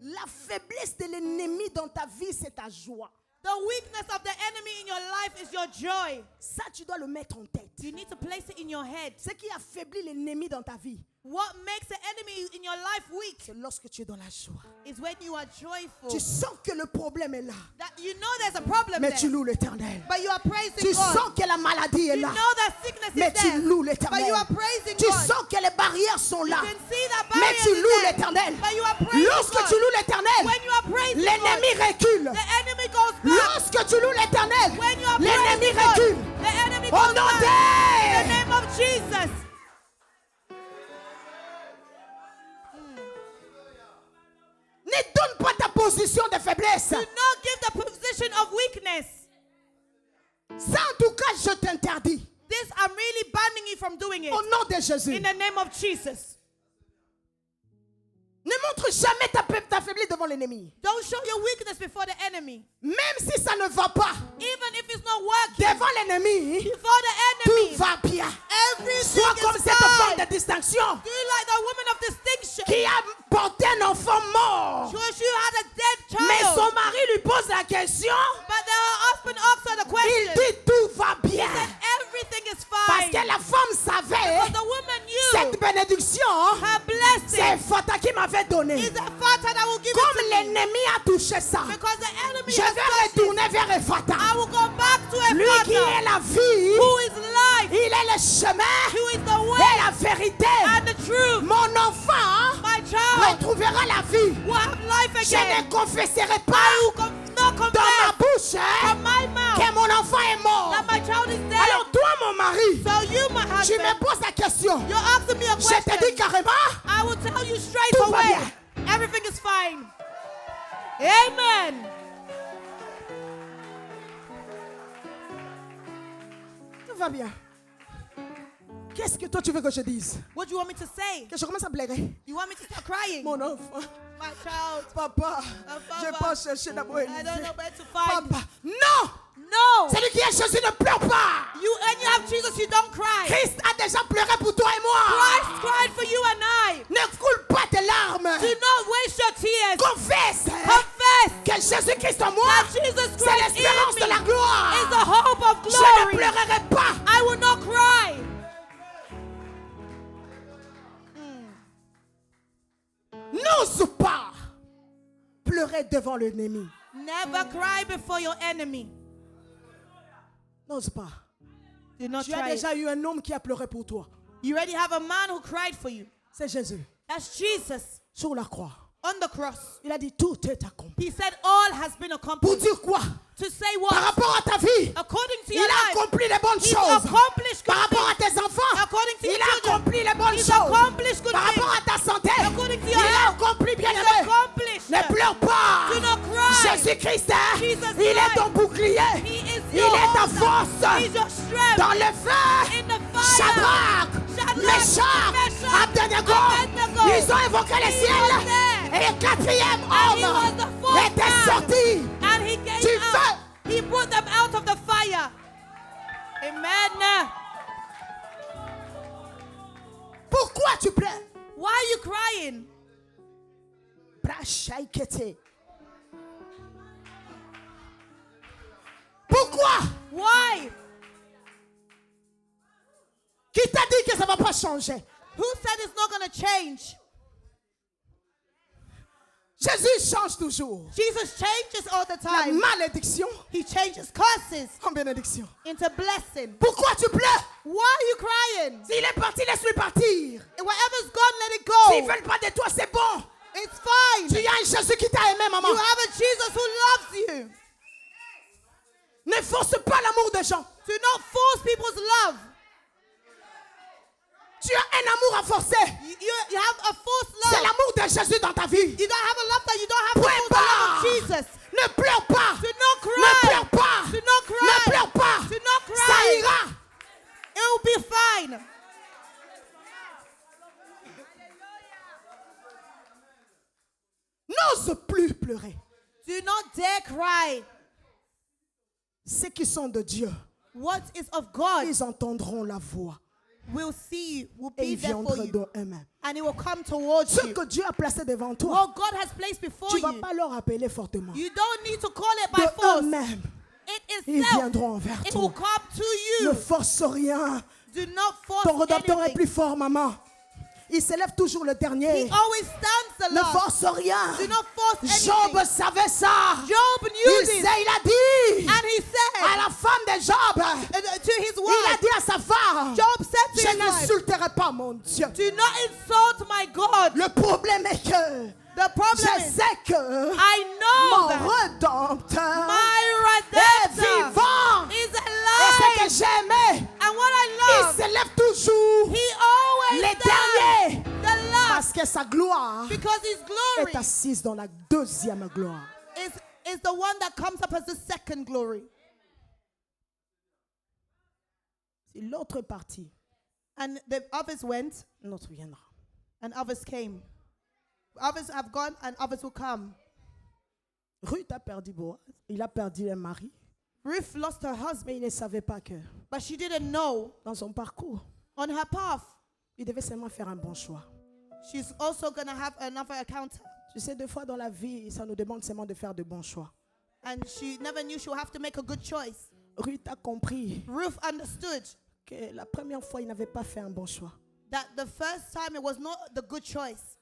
C: La faiblesse de l'ennemi dans ta vie, c'est ta joie.
D: The weakness of the enemy in your life is your joy.
C: Ça, tu dois le mettre en tête.
D: You need to place it in your head.
C: Ce qui affaiblit l'ennemi dans ta vie,
D: What makes the enemy in your life weak
C: c'est lorsque tu es dans la joie.
D: is when you are joyful.
C: Tu sens que le problème est là,
D: That you know there's a problem
C: mais
D: there,
C: tu loues l'Éternel.
D: but you are praising
C: Tu
D: God.
C: sens que la maladie est
D: You
C: là,
D: know that sickness
C: mais
D: is
C: tu
D: there,
C: loues
D: but you
C: l'Éternel.
D: are praising
C: Tu
D: God.
C: sens que les barrières sont là,
D: You can see that
C: mais
D: barrier
C: tu
D: is
C: loues
D: there,
C: l'Éternel.
D: but you are praising
C: Lorsque
D: God.
C: tu loues l'Éternel,
D: When you are praising
C: l'ennemi
D: God,
C: recule.
D: the enemy goes back.
C: Lorsque tu loues l'Éternel,
D: When you are
C: l'ennemi
D: praising God,
C: recule.
D: the enemy
C: Au
D: goes
C: nom
D: back. In the
C: de...
D: name of Jesus.
C: Ne donne pas ta position de faiblesse.
D: Do not give the position of weakness.
C: Ça, en tout cas, je t'interdis.
D: This, I'm really banning you from doing it.
C: Au nom de Jésus.
D: In the name of Jesus.
C: Ne montre jamais ta faiblesse devant l'ennemi.
D: Don't show your weakness before the enemy.
C: Même si ça ne va pas,
D: Even if it's not working,
C: devant l'ennemi,
D: before the
C: tout
D: enemy,
C: va bien.
D: everything
C: Sois comme
D: is
C: cette femme
D: fine.
C: de distinction
D: Do you like the woman of distinction?
C: qui a porté un enfant mort.
D: She had a dead
C: Mais
D: child.
C: son mari lui pose la question.
D: But the husband asked her the
C: Il
D: question.
C: dit tout va bien.
D: And everything is
C: Parce
D: fine.
C: que la femme savait,
D: Because the woman knew
C: cette bénédiction,
D: her blessing
C: c'est Fata qui m'avait donné.
D: is a father that will give
C: Comme
D: it to me.
C: l'ennemi a touché ça,
D: Because the enemy
C: je
D: has
C: vais
D: touched it.
C: retourner vers Ephata.
D: I will go back to a
C: Lui qui est
D: father
C: la vie,
D: who is life,
C: il est le chemin
D: who is the
C: et
D: way
C: la vérité.
D: and the truth.
C: Mon enfant
D: My child
C: retrouvera la vie.
D: will have life
C: Je
D: again.
C: ne confesserai
D: I
C: pas
D: will not
C: dans ma
D: confess
C: bouche
D: from my mouth
C: que mon enfant est mort.
D: that my child is dead.
C: Alors toi, mon mari,
D: So you, my
C: tu me
D: husband,
C: poses la question.
D: you're asking me a
C: Je te dis
D: question.
C: carrément,
D: I will tell you straight
C: Tout va
D: away.
C: bien.
D: Everything is fine. Amen.
C: tout va bien. Qu'est-ce que toi tu veux que je dise?
D: What do you want me to say?
C: Que je commence à pleurer.
D: You want me to start crying?
C: Mon enfant,
D: My child.
C: papa,
D: Papa.
C: je pas chercher d'abord
D: I don't
C: Élisée.
D: know where to find.
C: Papa, non!
D: No.
C: Celui qui est Jésus ne pleure pas.
D: You and you have Jesus, you don't cry.
C: Christ a déjà pleuré pour toi et moi.
D: Christ cried for you and I.
C: Ne coule pas tes larmes.
D: Do not waste your tears.
C: Confesse
D: Confess
C: que Jésus-Christ en moi,
D: that Jesus
C: c'est
D: Christ
C: l'espérance
D: in
C: de
D: me
C: la gloire.
D: is the hope of
C: Je ne
D: glory.
C: pleurerai pas.
D: I will not cry.
C: N'ose pas pleurer devant l'ennemi.
D: Never cry before your enemy.
C: N'ose pas.
D: Do not
C: Tu as
D: try it.
C: déjà eu un homme qui a pleuré pour toi.
D: You already have a man who cried for you.
C: C'est Jésus.
D: That's Jesus
C: Sur la croix.
D: on the cross.
C: Il a dit tout est accompli.
D: He said all has been
C: Pour
D: accomplished.
C: dire quoi?
D: To say
C: Par
D: what?
C: rapport à ta vie,
D: According to
C: il
D: your
C: a
D: life.
C: accompli les bonnes
D: He's
C: choses.
D: accomplished
C: Par
D: good
C: rapport à
D: things.
C: tes enfants,
D: According to
C: il
D: your
C: a
D: children.
C: accompli les bonnes
D: He's
C: choses.
D: accomplished good
C: Par rapport
D: things.
C: à ta santé,
D: According to
C: il
D: your
C: a
D: health.
C: accompli bien
D: He's
C: aimé.
D: accomplished.
C: Ne pleure pas.
D: Do not cry.
C: Jésus-Christ, hein,
D: Jesus
C: il est
D: Christ.
C: ton bouclier.
D: He is
C: Il
D: your
C: est ta
D: holder.
C: force.
D: He's your strength.
C: Dans le feu,
D: In the fire.
C: Shadrach,
D: Shadrach,
C: Meshach,
D: Meshach,
C: Abednego,
D: Abednego,
C: Ils ont invoqué les
D: He was
C: ciels.
D: there.
C: Et le quatrième
D: And he
C: homme
D: was the fourth
C: était
D: man.
C: sorti
D: And he came
C: du
D: out.
C: feu.
D: He brought them out of the fire. Amen.
C: Pourquoi tu pleures?
D: Why are you crying?
C: Brachaïkete. Pourquoi?
D: Why?
C: Qui t'a dit que ça ne va pas changer?
D: Who said it's not going to change?
C: Jésus change toujours.
D: Jesus changes all the
C: La
D: time.
C: malédiction
D: He changes curses
C: en bénédiction.
D: into blessing.
C: Pourquoi tu pleures?
D: Why are you crying?
C: S'il est parti, laisse-lui partir.
D: Whatever's gone, let it
C: S'ils ne
D: go.
C: veulent pas de toi, c'est bon.
D: It's fine.
C: Tu as un Jésus qui t'a aimé, maman.
D: You have a Jesus who loves you.
C: Ne force pas l'amour des gens.
D: Do not force people's love.
C: Tu as un amour à forcer.
D: You have a forced
C: C'est
D: love.
C: l'amour de Jésus dans ta vie.
D: You don't have a love that you don't have
C: Point
D: the full love of
C: barre.
D: Jesus.
C: Ne pleure pas.
D: Do not
C: Ne
D: cry.
C: pleure pas.
D: Do not cry.
C: Ne pleure pas.
D: Do not
C: Ça
D: cry.
C: ira.
D: It will be fine.
C: N'ose plus pleurer.
D: Do not dare cry.
C: Ceux qui sont de Dieu,
D: What is of God
C: ils entendront la voix
D: will see you, will
C: et
D: be
C: ils
D: there for
C: viendront
D: you,
C: d'eux-mêmes.
D: and it will come towards
C: Ce
D: you.
C: que Dieu a placé devant toi,
D: What God has placed before
C: tu ne vas
D: you,
C: pas leur appeler fortement.
D: you don't need to call it by
C: De
D: force.
C: eux-mêmes,
D: It
C: ils
D: is self.
C: viendront vers
D: It will
C: toi.
D: come to
C: Ne
D: you.
C: force rien.
D: Do not force
C: Ton redempteur est
D: anything.
C: plus fort, maman. Il s'élève toujours le
D: He
C: dernier.
D: always stands the
C: Ne
D: last.
C: force rien.
D: Do not force
C: Job
D: anything.
C: savait ça.
D: Job knew
C: Il
D: this,
C: sait, il a dit
D: and he
C: à
D: said
C: la femme de Job,
D: to his
C: il a
D: wife,
C: dit à sa femme,
D: Job said to
C: je
D: his wife,
C: n'insulterai pas mon Dieu.
D: do not insult my God.
C: Le problème est que
D: The problem
C: je
D: is,
C: sais que
D: I know
C: mon
D: that
C: redempteur
D: my
C: est
D: Redemptor
C: vivant.
D: is
C: Et ce que
D: alive.
C: j'aimais,
D: And what I
C: il
D: love,
C: s'élève toujours
D: he always
C: les
D: stands
C: derniers.
D: the last,
C: Parce que sa gloire
D: because his glory
C: est assise dans la deuxième gloire.
D: is the one that comes up as the second glory.
C: Si l'autre est parti,
D: And the others went,
C: l'autre viendra.
D: and others came. Others have gone, and others will come.
C: Ruth a perdu Boaz. Il a perdu un mari.
D: Ruth lost her husband,
C: Mais il ne savait pas que
D: but she didn't know
C: dans son parcours,
D: on her path,
C: il devait seulement faire un bon choix.
D: she's also going to have another encounter.
C: Tu sais, deux fois dans la vie, ça nous demande seulement de faire de bons choix.
D: And she never knew she would have to make a good choice.
C: Ruth a compris
D: Ruth understood
C: que la première fois, il n'avait pas fait un bon choix.
D: that the first time it was not the good choice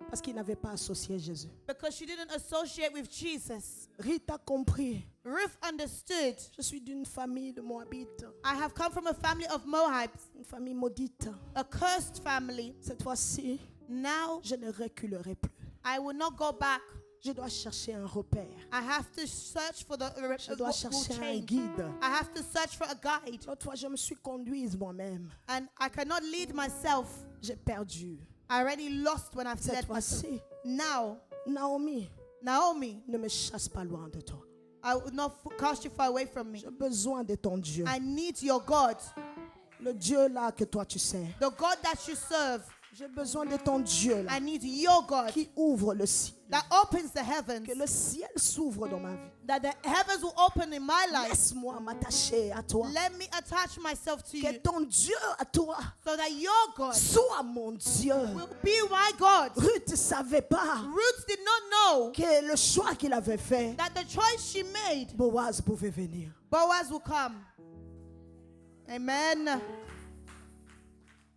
C: Parce qu'il n'avait pas associé Jésus.
D: because she didn't associate with Jesus.
C: Ruth a compris.
D: Ruth understood,
C: Je suis d'une famille de Moabites,
D: I have come from a family of Moabites,
C: une famille maudite.
D: a cursed family.
C: Cette fois-ci,
D: Now
C: je ne reculerai plus.
D: I will not go back.
C: Je dois chercher un repère.
D: I have to search for the
C: Je dois
D: what will
C: chercher un
D: change.
C: guide.
D: I have to search for a guide,
C: L'autre fois, je me suis conduite moi-même.
D: and I cannot lead myself.
C: J'ai perdu.
D: I already lost when I've
C: Cette
D: led myself.
C: fois-ci,
D: Now,
C: Naomi,
D: Naomi,
C: ne me chasse pas loin de toi.
D: I will not cast you far away from me.
C: J'ai besoin de ton Dieu.
D: I need your God,
C: Le Dieu là que toi tu sais.
D: the God that you serve.
C: J'ai besoin de ton Dieu là
D: I need your God
C: qui ouvre le ciel.
D: that opens the heavens,
C: Que le ciel s'ouvre dans ma vie.
D: that the heavens will open in my life.
C: Laisse-moi m'attacher à toi.
D: Let me attach myself to
C: Que
D: you
C: ton Dieu à toi
D: so that your God
C: soit mon Dieu.
D: will be my God.
C: Ruth ne savait pas
D: Ruth did not know
C: que le choix qu'il avait fait,
D: that the choice she made,
C: Boaz pouvait venir.
D: Boaz will come. Amen.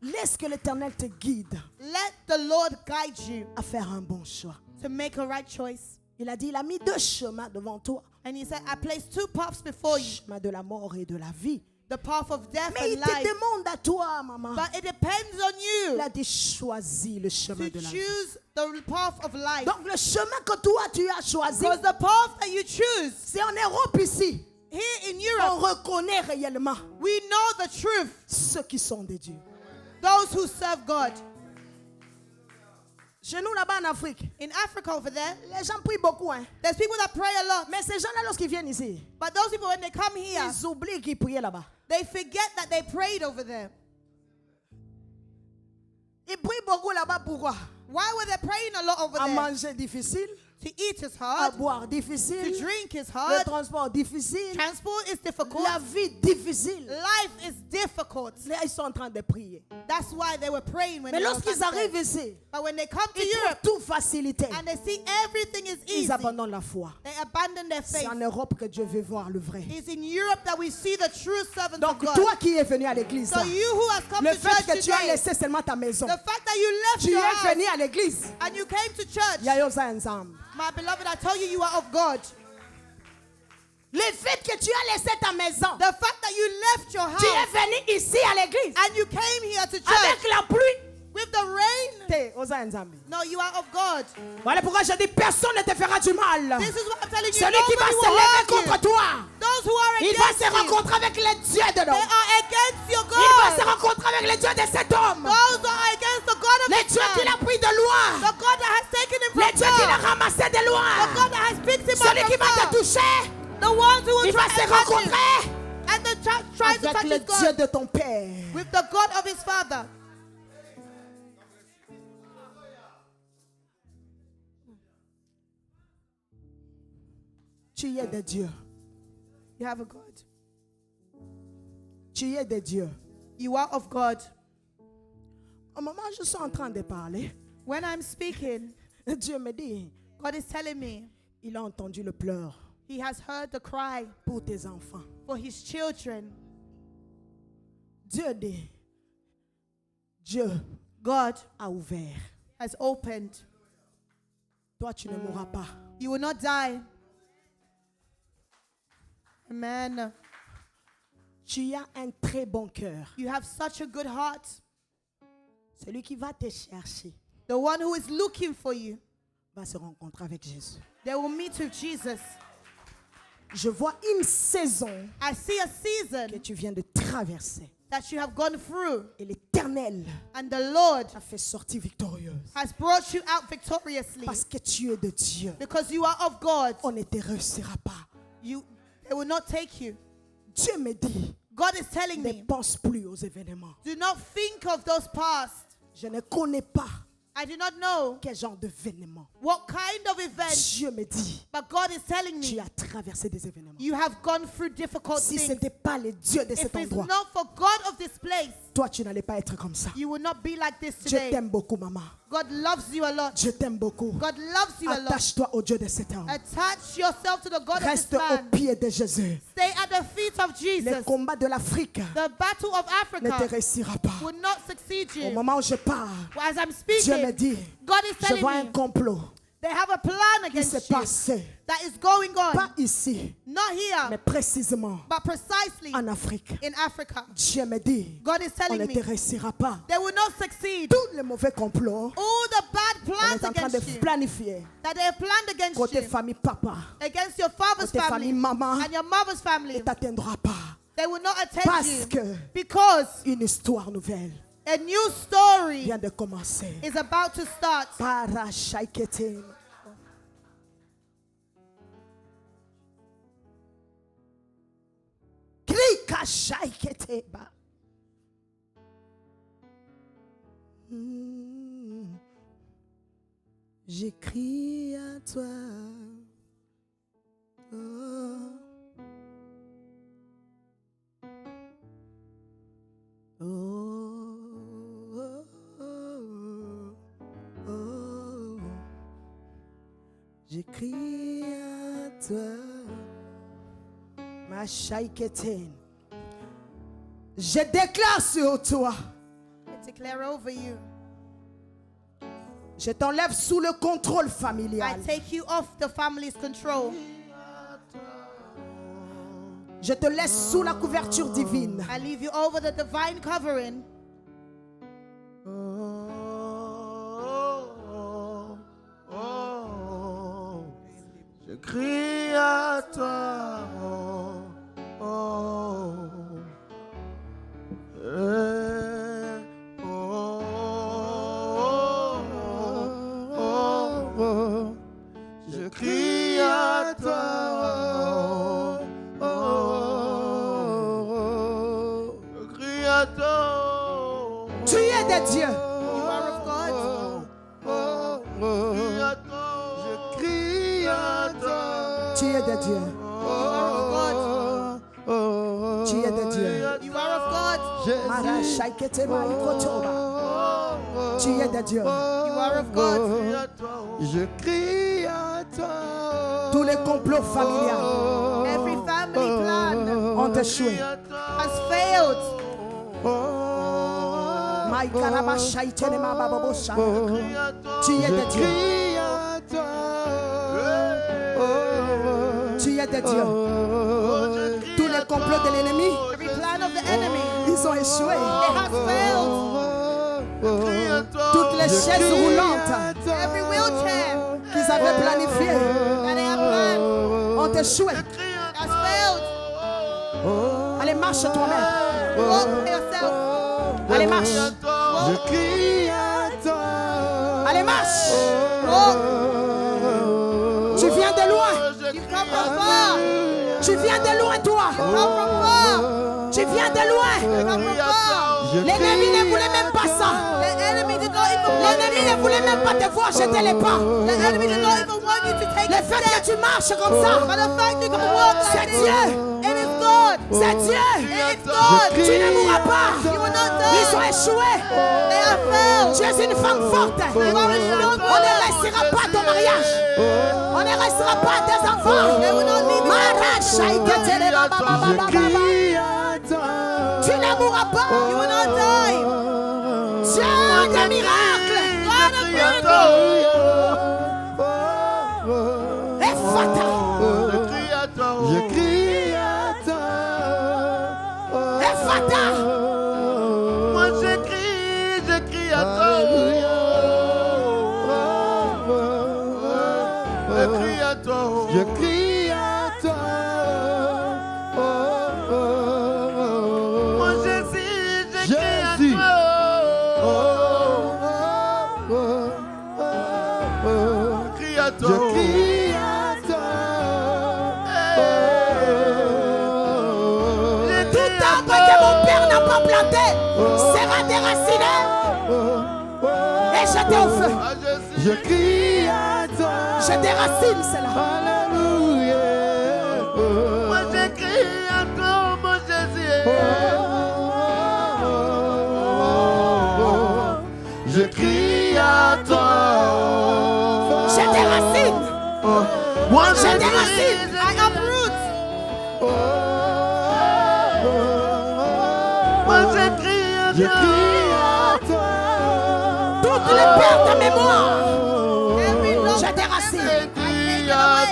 C: Laisse que l'Éternel te guide
D: Let the Lord guide you
C: à faire un bon choix.
D: to make a right choice.
C: Il a dit, il a mis deux chemins devant toi.
D: And he said, I placed two paths before
C: Le
D: you,
C: chemin de la mort et de la vie.
D: the path of death
C: Mais
D: and
C: il te
D: life.
C: demande à toi, maman.
D: But it depends on
C: Il
D: you
C: a dit, choisis le chemin
D: to
C: de la vie.
D: choose the path of life.
C: Donc le chemin que toi tu as choisi,
D: Because the path that you choose
C: c'est en Europe ici.
D: here in
C: On
D: Europe,
C: reconnaît réellement
D: we know the truth.
C: ceux qui sont de Dieu.
D: Those who serve God.
C: Chez nous là-bas en Afrique,
D: In Africa over there,
C: les gens prient beaucoup. Hein.
D: there's people that pray a lot.
C: Mais ces gens-là, lorsqu'ils viennent ici,
D: But those people, when they come here,
C: ils oublient qu'ils priaient là-bas.
D: they forget that they prayed over there.
C: Ils prient beaucoup là-bas, pourquoi?
D: Why were they praying a lot over
C: À
D: there?
C: manger difficile,
D: To eat is
C: à
D: hard.
C: boire
D: To
C: difficile,
D: drink is
C: le
D: hard.
C: transport difficile,
D: Transport is difficult.
C: la vie difficile.
D: Life is difficult.
C: Là, ils sont en train de prier.
D: That's why they were praying when
C: Mais
D: they were
C: lorsqu'ils
D: back
C: arrivent
D: then.
C: ici,
D: But when they come to
C: ils
D: Europe
C: trouvent tout facilité.
D: and they see everything is
C: Ils
D: easy,
C: abandonnent la foi.
D: they abandon their
C: C'est
D: faith.
C: en Europe que Dieu veut voir le vrai.
D: It's in Europe that we see the true servants
C: Donc
D: of God.
C: toi qui es venu à l'église,
D: So you who has come
C: le
D: to
C: fait
D: church
C: que tu as
D: today,
C: laissé seulement ta maison,
D: the fact that you left
C: tu
D: your
C: es
D: house
C: venu à l'église,
D: and you came to church,
C: il y a eu ça ensemble.
D: my beloved, I tell you, you are of God.
C: Le fait que tu as laissé ta maison,
D: The fact that you left your
C: tu es
D: house
C: venu ici à l'église
D: and you came here to church
C: avec la pluie.
D: with the rain,
C: T'es aux ensemble.
D: no, you are of God.
C: Voilà pourquoi je dis personne ne te fera du mal.
D: This is what I'm telling you.
C: Celui qui va
D: Nobody
C: se
D: will
C: lever
D: hurt
C: contre
D: you.
C: toi,
D: Those who are
C: il va
D: against
C: se
D: you,
C: rencontrer avec les dieux de
D: they
C: l'homme.
D: are against your
C: Il va se
D: God.
C: rencontrer avec les dieux de cet homme.
D: Those are against the God of
C: Les
D: this
C: dieux qu'il
D: man.
C: a pris de loin.
D: The God that has taken him
C: Les
D: from
C: dieux qu'il a
D: far.
C: ramassé de
D: The
C: loin.
D: God that has picked him
C: Celui
D: up
C: qui
D: from
C: va
D: far.
C: te toucher,
D: The ones who will
C: il va
D: try
C: se
D: and touch you.
C: rencontrer
D: And the tries to touch
C: avec le
D: his
C: Dieu
D: God
C: de ton Père.
D: with the God of his father.
C: Tu es de Dieu.
D: You have a God.
C: Tu es de Dieu.
D: You are of God.
C: Au moment où je suis en train de parler,
D: When I'm speaking,
C: Dieu me dit,
D: God is telling me
C: il a entendu le pleur
D: he has heard the cry
C: pour tes enfants.
D: for his children.
C: Dieu dit, Dieu
D: God
C: a ouvert.
D: has opened.
C: Toi, tu ne mourras pas.
D: You will not die. Amen.
C: Tu as un très bon cœur.
D: You have such a good heart.
C: Celui qui va te chercher
D: The one who is looking for you,
C: va se rencontrer avec Jésus.
D: they will meet with Jesus.
C: Je vois une saison
D: I see a
C: que
D: season
C: tu viens de traverser.
D: that you have gone through,
C: Et l'Éternel
D: and the Lord
C: t'a fait sortir victorieuse.
D: has brought you out victoriously
C: Parce que tu es de Dieu.
D: because you are of God.
C: On ne te réussira pas.
D: They will not take you.
C: Dieu me dit,
D: God is telling
C: ne
D: me,
C: pense plus aux événements.
D: do not think of those past.
C: Je ne connais pas
D: I do not know
C: quel genre d'événement.
D: what kind of event,
C: Dieu me dit,
D: but God is telling
C: tu
D: me,
C: as traversé des événements.
D: you have gone through difficult
C: Si ce
D: things.
C: n'était pas le Dieu de
D: If
C: cet
D: it's
C: endroit,
D: not for God of this place,
C: toi, tu n'allais pas être comme ça.
D: you will not be like this
C: Dieu
D: today.
C: t'aime beaucoup, maman.
D: God loves you a lot.
C: Je t'aime beaucoup.
D: God loves you a lot.
C: Attache-toi au Dieu de cet homme.
D: Attach yourself to the God of this
C: Reste au
D: man.
C: pied de Jésus.
D: Stay at the feet of
C: Le
D: Jesus.
C: combat de l'Afrique
D: The battle of
C: ne te
D: Africa
C: réussira pas.
D: will not succeed
C: Au
D: you.
C: moment où je parle,
D: As I'm
C: Dieu me
D: speaking,
C: dit,
D: God is
C: je
D: telling
C: vois un
D: me
C: complot
D: they have a plan
C: qui se
D: against you
C: passe,
D: that is going
C: pas
D: on,
C: ici,
D: not
C: mais
D: here,
C: précisément
D: but precisely
C: en Afrique.
D: in Africa.
C: Dieu me dit,
D: God is
C: on
D: telling
C: ne te
D: me
C: réussira pas.
D: they will not succeed.
C: Tous les mauvais complots,
D: All the bad
C: on
D: plans
C: est en train de
D: against you
C: planifier
D: that they have planned against
C: côté
D: you,
C: famille papa,
D: against your father's
C: côté famille
D: family
C: maman,
D: and your mother's
C: ne
D: family,
C: t'atteindra pas.
D: they will not attend
C: Parce
D: you
C: que
D: because
C: une histoire nouvelle
D: a new story
C: vient de commencer.
D: is about to start.
C: Parashaiketin. Krikashaiketeba. J'écris à toi. Oh. Oh, oh, oh, oh. J'écris à toi. Ma shaiketen. Je déclare sur toi.
D: I declare over you.
C: Je t'enlève sous le contrôle
D: I
C: familial.
D: take you off the family's control.
C: Je te laisse sous la couverture divine.
D: I leave you over the divine covering.
E: Je crie à toi. Je crie à toi. Je crie à toi.
C: Tu es de Dieu.
D: You are of God.
C: de Dieu. Tu es de Dieu.
D: You are of God.
C: Mara shaikete ma ikotoba. Tu es de Dieu.
D: You are of God.
E: Je crie à toi.
C: Tous les complots familiaux
D: Every family plan
C: ont échoué.
D: has failed.
C: My karaba shaitene ma bababo shaba. Tu es de Dieu. Tu es de Dieu. Tous les complots de l'ennemi,
D: Every plan of the enemy,
C: ils ont échoué.
D: it has failed.
C: Toutes les chaises roulantes
D: Every wheelchair
C: qu'ils avaient planifiées
D: that they have planned
C: ont échoué.
D: has failed.
C: Allez, marche toi-même.
D: Walk for yourself.
C: Allez, marche.
E: Je crie à toi.
C: Allez, marche.
D: Walk.
C: Tu viens de loin.
D: You come from far.
C: Tu viens de loin, toi.
D: Come from far.
C: Tu viens de loin.
D: Come from far.
C: L'ennemi ne voulait même pas ça.
D: The enemy did not even want
C: L'ennemi ne voulait même pas te voir jeter les pas.
D: The enemy did not even want you to take
C: Le
D: a
C: fait
D: step.
C: que tu marches comme ça,
D: But the fact you can walk
C: c'est
D: like this,
C: Dieu.
D: it is God.
C: C'est Dieu.
D: It is God.
C: Tu ne mourras pas.
D: You will not
C: Ils ont
D: die.
C: échoué.
D: They have failed.
C: Tu es une femme forte. On ne restera pas ton mariage. On ne restera pas tes enfants. Tu ne mourras pas.
D: You will not die.
C: Dieu des miracles.
D: God of miracles.
C: Ephata.
E: Je crie à toi.
C: Ephata.
E: Moi je crie à toi. Je crie à toi. Je crie à toi. Moi Jésus, je crie à toi. Je crie à toi. Je crie à toi.
C: Tout arbre que mon père n'a pas planté sera déraciné et jeté au feu.
E: Je crie à toi.
C: Je déracine cela.
E: Alléluia. Moi je crie à toi, mon Jésus. Je crie à toi.
C: Je déracine.
E: Moi
C: Je déracine.
D: I uproot.
E: Moi je crie à toi. Je crie à toi.
C: Toutes les pertes de mémoire,
D: Every loss
C: je déracine.
D: I take it away.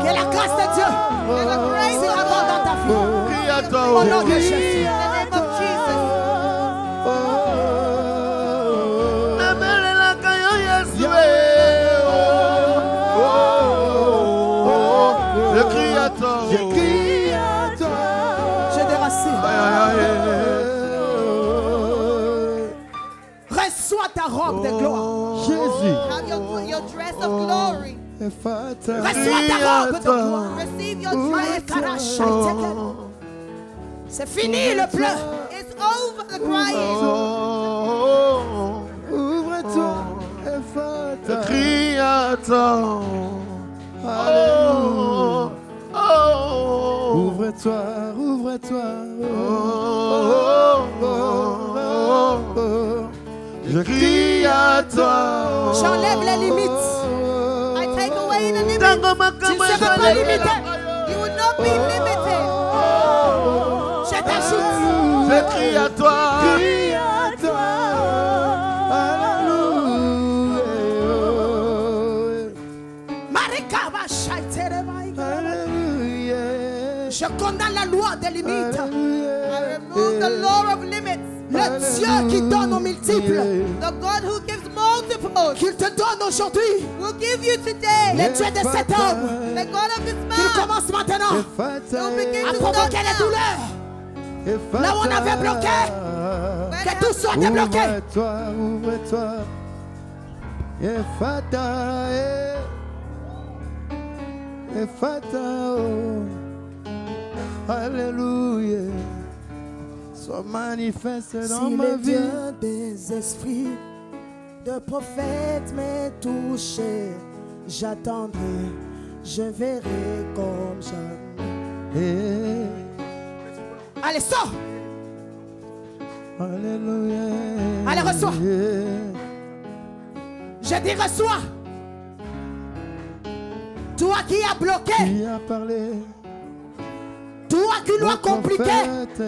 C: Que la grâce de Dieu s'abonde dans ta vie.
E: Crie à toi.
C: Au nom de Jésus.
D: In the name of Jesus.
E: Je crie à toi. Je crie à toi.
C: Je déracine. Reçois ta robe de gloire.
E: Jésus.
D: Have your dress of glory.
C: Reçois ta robe de gloire.
D: Receive your dress.
C: C'est fini le pleu.
D: It's over the crying.
E: Ouvre-toi. Je crie à toi. Ouvre-toi, ouvre-toi. Je crie à toi.
C: J'enlève les limites.
D: I take away the limits.
C: Tu ne seras pas limité.
D: You will not be limited.
C: Je t'ajoute.
E: Je crie à toi. Crie à toi. Alléluia.
C: Marikaba shaiteremaï.
E: Alléluia.
C: Je condamne la loi des limites.
D: I remove the law of limits.
C: Le Dieu qui donne aux multiples,
D: The God who gives multiples
C: qu'il te donne aujourd'hui.
D: will give you today.
C: Le Dieu de cet homme,
D: The God of this
C: qu'il
D: man
C: commence maintenant
D: will begin
C: à
D: to
C: provoquer les
D: start now.
C: douleurs. Là où on avait bloqué, que tout soit débloqué.
E: Ouvre-toi, ouvre-toi. Ephata, Ephata, oh. Alléluia. Sois manifeste dans
C: Si
E: ma
C: le
E: vie.
C: Dieu des esprits de prophètes m'est touché, j'attendrai je verrai comme jamais.
E: Eh,
C: Allez, sors.
E: Alléluia.
C: Allez, reçois. Je dis reçois. Toi qui as bloqué,
E: Qui a parlé?
C: toi qui l'as
E: Au
C: compliqué,
E: prophète,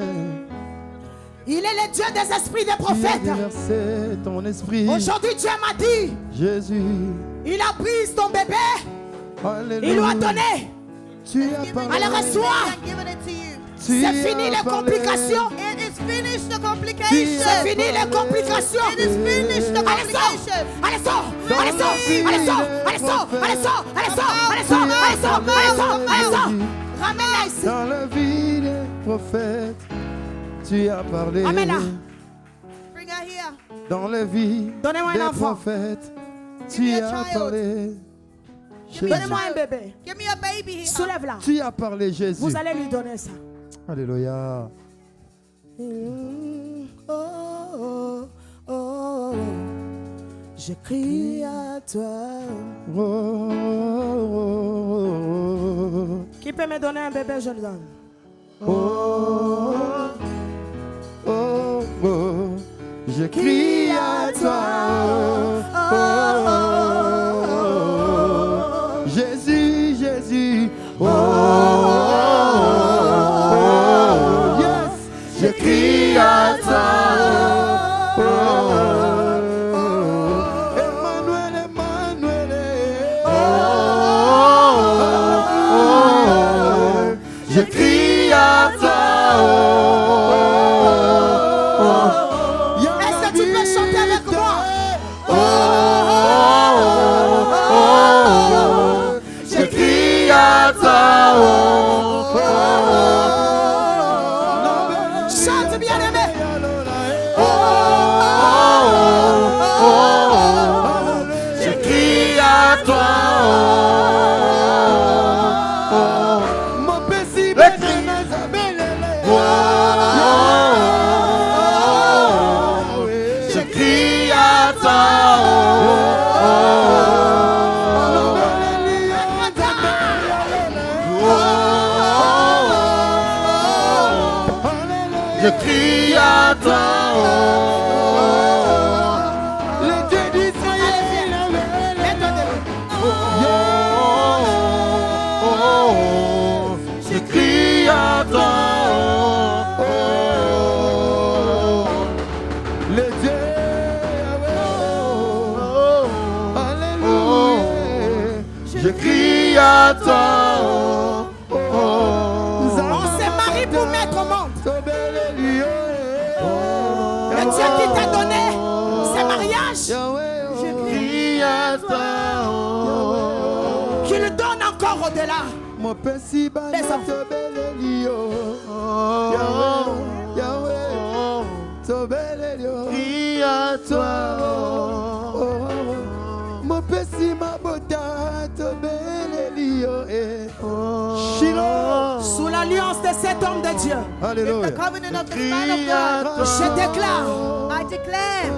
C: il est le Dieu des esprits des
E: qui a
C: prophètes.
E: déversé ton esprit.
C: Aujourd'hui, Dieu m'a dit,
E: Jésus.
C: il a pris ton bébé,
E: Alléluia.
C: il lui a donné.
E: Tu as parlé.
C: Allez, reçois.
D: I'm giving it to you.
E: Tu
C: C'est
E: as
C: fini les
E: parlé.
C: complications.
D: It is finished the
E: Tu
D: complication.
E: as
C: C'est fini les complications.
D: It is finished the
C: Allez, sors.
D: complication.
C: Allez, sors.
E: Dans
C: Allez, sors.
E: la vie
C: Allez, sors.
E: des
C: Allez, sors.
E: prophètes.
C: Allez, sors. Allez, sors. Allez,
E: Tu
C: sors.
E: as
C: Allez, sors.
E: parlé.
C: Allez, sors. Allez, sors.
E: Jésus.
C: Ramène-la ici.
E: Dans la vie des prophètes, tu as parlé.
C: Amène-la.
D: Bring her here.
E: Dans la vie
C: Donnez-moi un
E: des
C: enfant.
E: prophètes,
D: me
E: tu
D: a
E: as
D: child.
E: parlé.
D: Give me a
C: Donnez-moi un
D: child.
C: bébé.
D: Give me a baby here.
C: Soulève-la.
E: Tu as parlé, Jésus.
C: Vous allez lui donner ça.
E: Alléluia.
C: Oh, oh, oh. Je crie à toi.
E: Oh, oh, oh,
C: Qui peut me donner un bébé, je le donne.
E: oh, oh, oh, oh. Je crie à toi. Oh, oh, oh. Jésus, Jésus. Oh, oh, oh. Yes. Je crie à toi. Oh, oh, oh. Emmanuel, Emmanuel. Oh, oh, oh. Je crie à toi. Oh, oh.
C: Est-ce que tu peux chanter avec moi?
E: Oh, oh, oh, oh. Je crie à toi. Oh, oh, oh.
C: Chante bien aimé.
E: Oh, oh, oh, oh. Je crie à toi. Oh, oh. Mon petit bébé. Oh, oh, oh. Je crie à toi. Oh, oh. Je crie à toi. Le Dieu d'Israël. Je crie à toi. Le Dieu. Alléluia. Je crie à toi.
C: On s'est marié pour mettre au monde. Le Dieu qui t'a donné ces mariages,
E: Je crie à toi.
C: qui le donne encore au-delà.
E: Mon père si bas
C: Les enfants.
E: Yahweh, Yahweh, Tobelelio. Crie à toi. Mon père si ma bota, Tobelelio. Shiloh.
C: Sous l'alliance de cet homme de Dieu,
E: Alléluia.
D: The covenant of the man of God.
C: je déclare,
D: I declare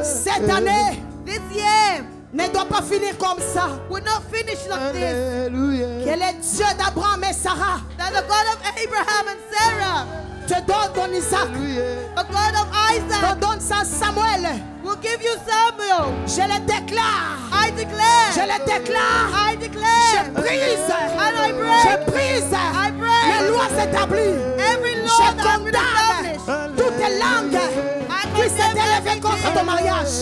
C: cette année
D: this year
C: ne doit pas finir comme ça.
D: will not finish like this.
E: Alléluia.
C: Que le Dieu d'Abraham et Sarah
D: That the God of Abraham and Sarah,
C: te donne ton Isaac,
E: Alléluia.
D: the God of
C: te
D: Isaac,
C: donne ça Samuel.
D: will give you Samuel.
C: Je le déclare,
D: I declare.
C: je le déclare.
D: I declare.
C: Je brise,
D: And I
C: je
D: break.
C: brise.
D: I break.
C: Les lois s'établissent.
D: Every
C: Je
D: law that has been
C: condamne
D: established.
C: toutes les langues qui s'est élevée contre ton mariage.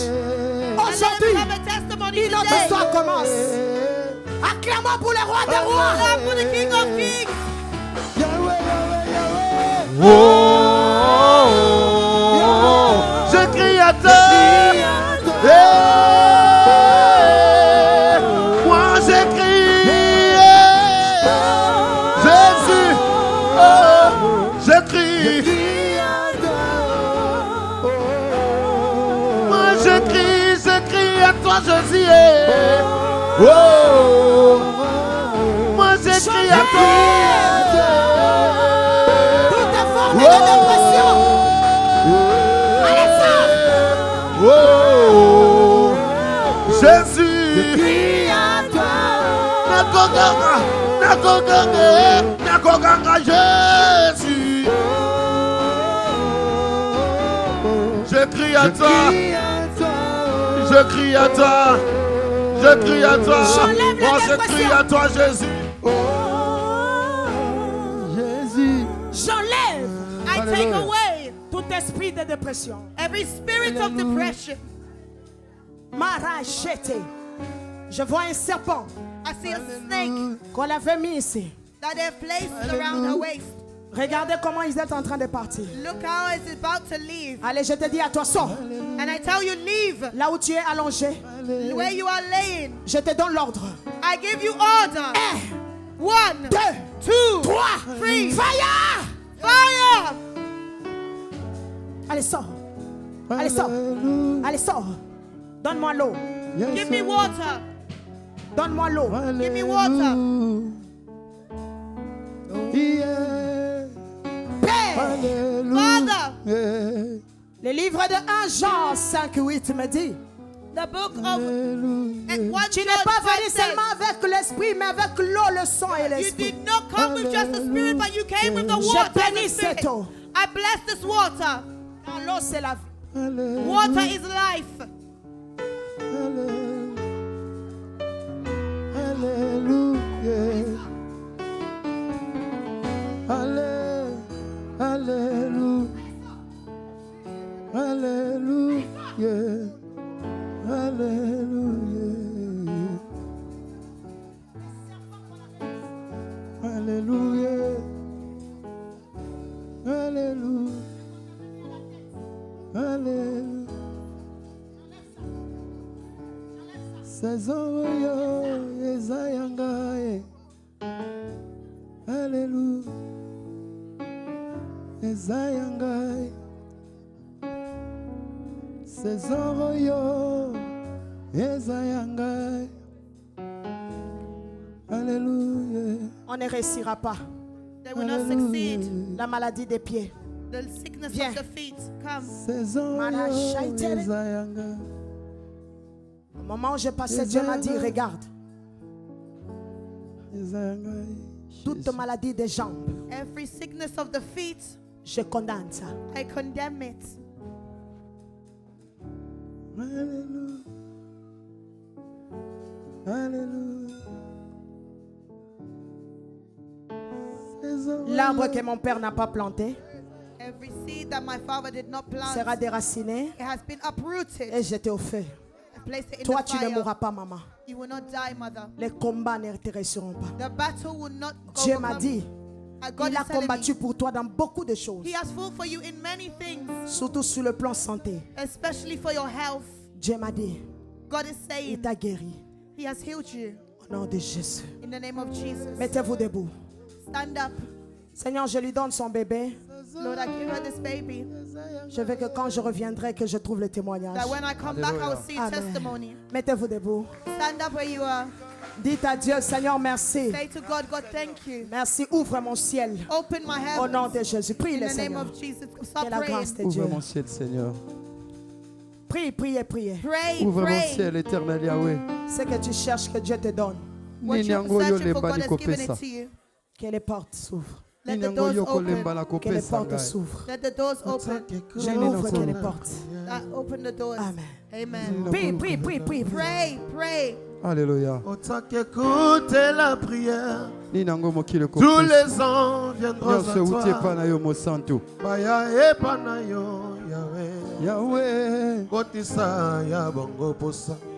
C: Aujourd'hui,
D: have a testimony
C: une autre
D: today.
C: histoire commence. Acclamons pour le roi des rois.
D: Clap for the King of Kings.
E: Yahweh, Yahweh, Yahweh. Oh, je crie à toi. Moi je crie. Jésus. Oh, je crie. Moi je crie à toi Jésus. Oh, moi je crie à toi.
C: Toute forme de dépression. Allez,
E: Oh, Jésus,
C: crie à toi.
E: notre Nakoganga Jésus. Je crie à toi. Je crie à toi. Je crie à toi.
C: J'enlève la
E: Oh, je
C: dépression.
E: crie à toi, Jésus.
F: Jésus.
C: J'enlève
D: I take
F: Hallelujah.
D: away
C: tout esprit de dépression.
D: every spirit of depression.
C: Marachete. Je vois un serpent
D: I see a snake
C: qu'on avait mis ici.
D: that they've placed around her waist.
C: Regardez comment ils étaient en train de partir.
D: Look how it's about to leave.
C: Allez, je te dis à toi, sors.
D: And I tell you, leave
C: Là où tu es allongé,
D: where you are laying.
C: je te donne l'ordre.
D: I give you order. 1,
C: 2,
D: 2,
C: 3,
D: 3,
C: fire!
D: fire!
C: Allez, sors. Allez, sors. Allez, sors. Donne-moi l'eau.
D: Give me water.
C: Donne-moi l'eau.
D: Give me water.
C: Père.
D: Father,
C: Le livre de 1 Jean 5:8 me dit,
D: the book of and 1
C: tu
D: John
C: n'es pas
D: 5
C: venu
D: says,
C: seulement avec l'esprit, mais avec l'eau, le sang et
D: you
C: l'esprit.
D: did not come with just the spirit, but you came with the
C: Je
D: water and the
C: bénis cette
D: spirit.
C: eau.
D: I bless this water.
C: Car l'eau, c'est la vie.
D: Water is life.
F: Alléluia. Alléluia. Alléluia. Saison yo ezayangaye. Alléluia. Ezayangaye. Saison yo ezayangaye. Alléluia.
C: On ne réussira pas.
D: They will not succeed.
C: La maladie des pieds.
D: The sickness
C: Viens.
D: of the feet. Come.
F: Saison yo ezayangaye.
C: Au moment où je passais, Dieu m'a dit, regarde, toute maladie des jambes,
D: Every sickness of the feet,
C: je condamne ça.
D: I condemn it.
F: Alléluia. Alléluia.
C: L'arbre que mon père n'a pas planté
D: Every seed that my father did not plant,
C: sera déraciné
D: it has been uprooted.
C: et jeté au feu.
D: I placed it in
C: Toi,
D: the
C: tu ne
D: fire.
C: mourras pas, maman.
D: You will not die, mother.
C: Les combats ne te resteront pas.
D: The battle will not
C: Dieu m'a
D: overcome.
C: dit,
D: God
C: il a
D: is telling
C: combattu
D: me,
C: pour toi dans beaucoup de choses,
D: He has fought for you in many things,
C: surtout sur le plan santé.
D: especially for your health.
C: Dieu m'a dit,
D: God is
C: il
D: saying
C: t'a guéri.
D: He has healed you
C: Au nom de Jésus.
D: in the name of Jesus.
C: Mettez-vous debout.
D: Stand up.
C: Seigneur, je lui donne son bébé.
D: Lord, I give her this baby,
C: Je veux que quand je reviendrai, que je trouve le témoignage.
D: that when I come back, I will see
C: Amen.
D: testimony.
C: Mettez-vous debout.
D: Stand up where you are.
C: Dites à Dieu, Seigneur, merci.
D: Say to God, God, thank you.
C: Merci, ouvre mon ciel.
D: Open my
C: Au
D: heavens.
C: nom de Jésus. Prie
D: In
C: le
D: the name
C: Seigneur.
D: of Jesus.
C: Que
D: Stop
C: la grâce
D: praying.
C: de Dieu.
F: Ouvre mon ciel, Seigneur.
C: Prie, prie et prie.
D: Pray,
F: Ouvre mon
D: pray.
F: ciel, éternel Yahweh.
C: Ce que tu cherches, que Dieu te donne.
D: What you're
F: Ninyango yo
D: searching for,
F: lemba
D: God has given
F: likopesa.
D: it to you.
C: Que les portes s'ouvrent.
D: Let the
F: Ninyango
D: doors
F: yo kolemba
D: open.
F: la
C: Que les
F: kopesa
C: portes
F: ngai.
C: s'ouvrent.
D: Let the doors open.
C: Je n'ouvre que les portes.
D: Open the doors.
C: Amen.
D: Amen.
C: Prie, prie, prie, prie.
D: Pray, pray.
F: Alléluia.
E: Autant qu'écouter la prière,
F: Ninyango mokile
E: tous
F: kopesa.
E: les ans viendront à
F: Nyonso uti epa
E: toi.
F: na yo mosantu.
E: Baya epa na yo, Yahweh.
F: Yahweh.
E: Kotisa ya bongo posa.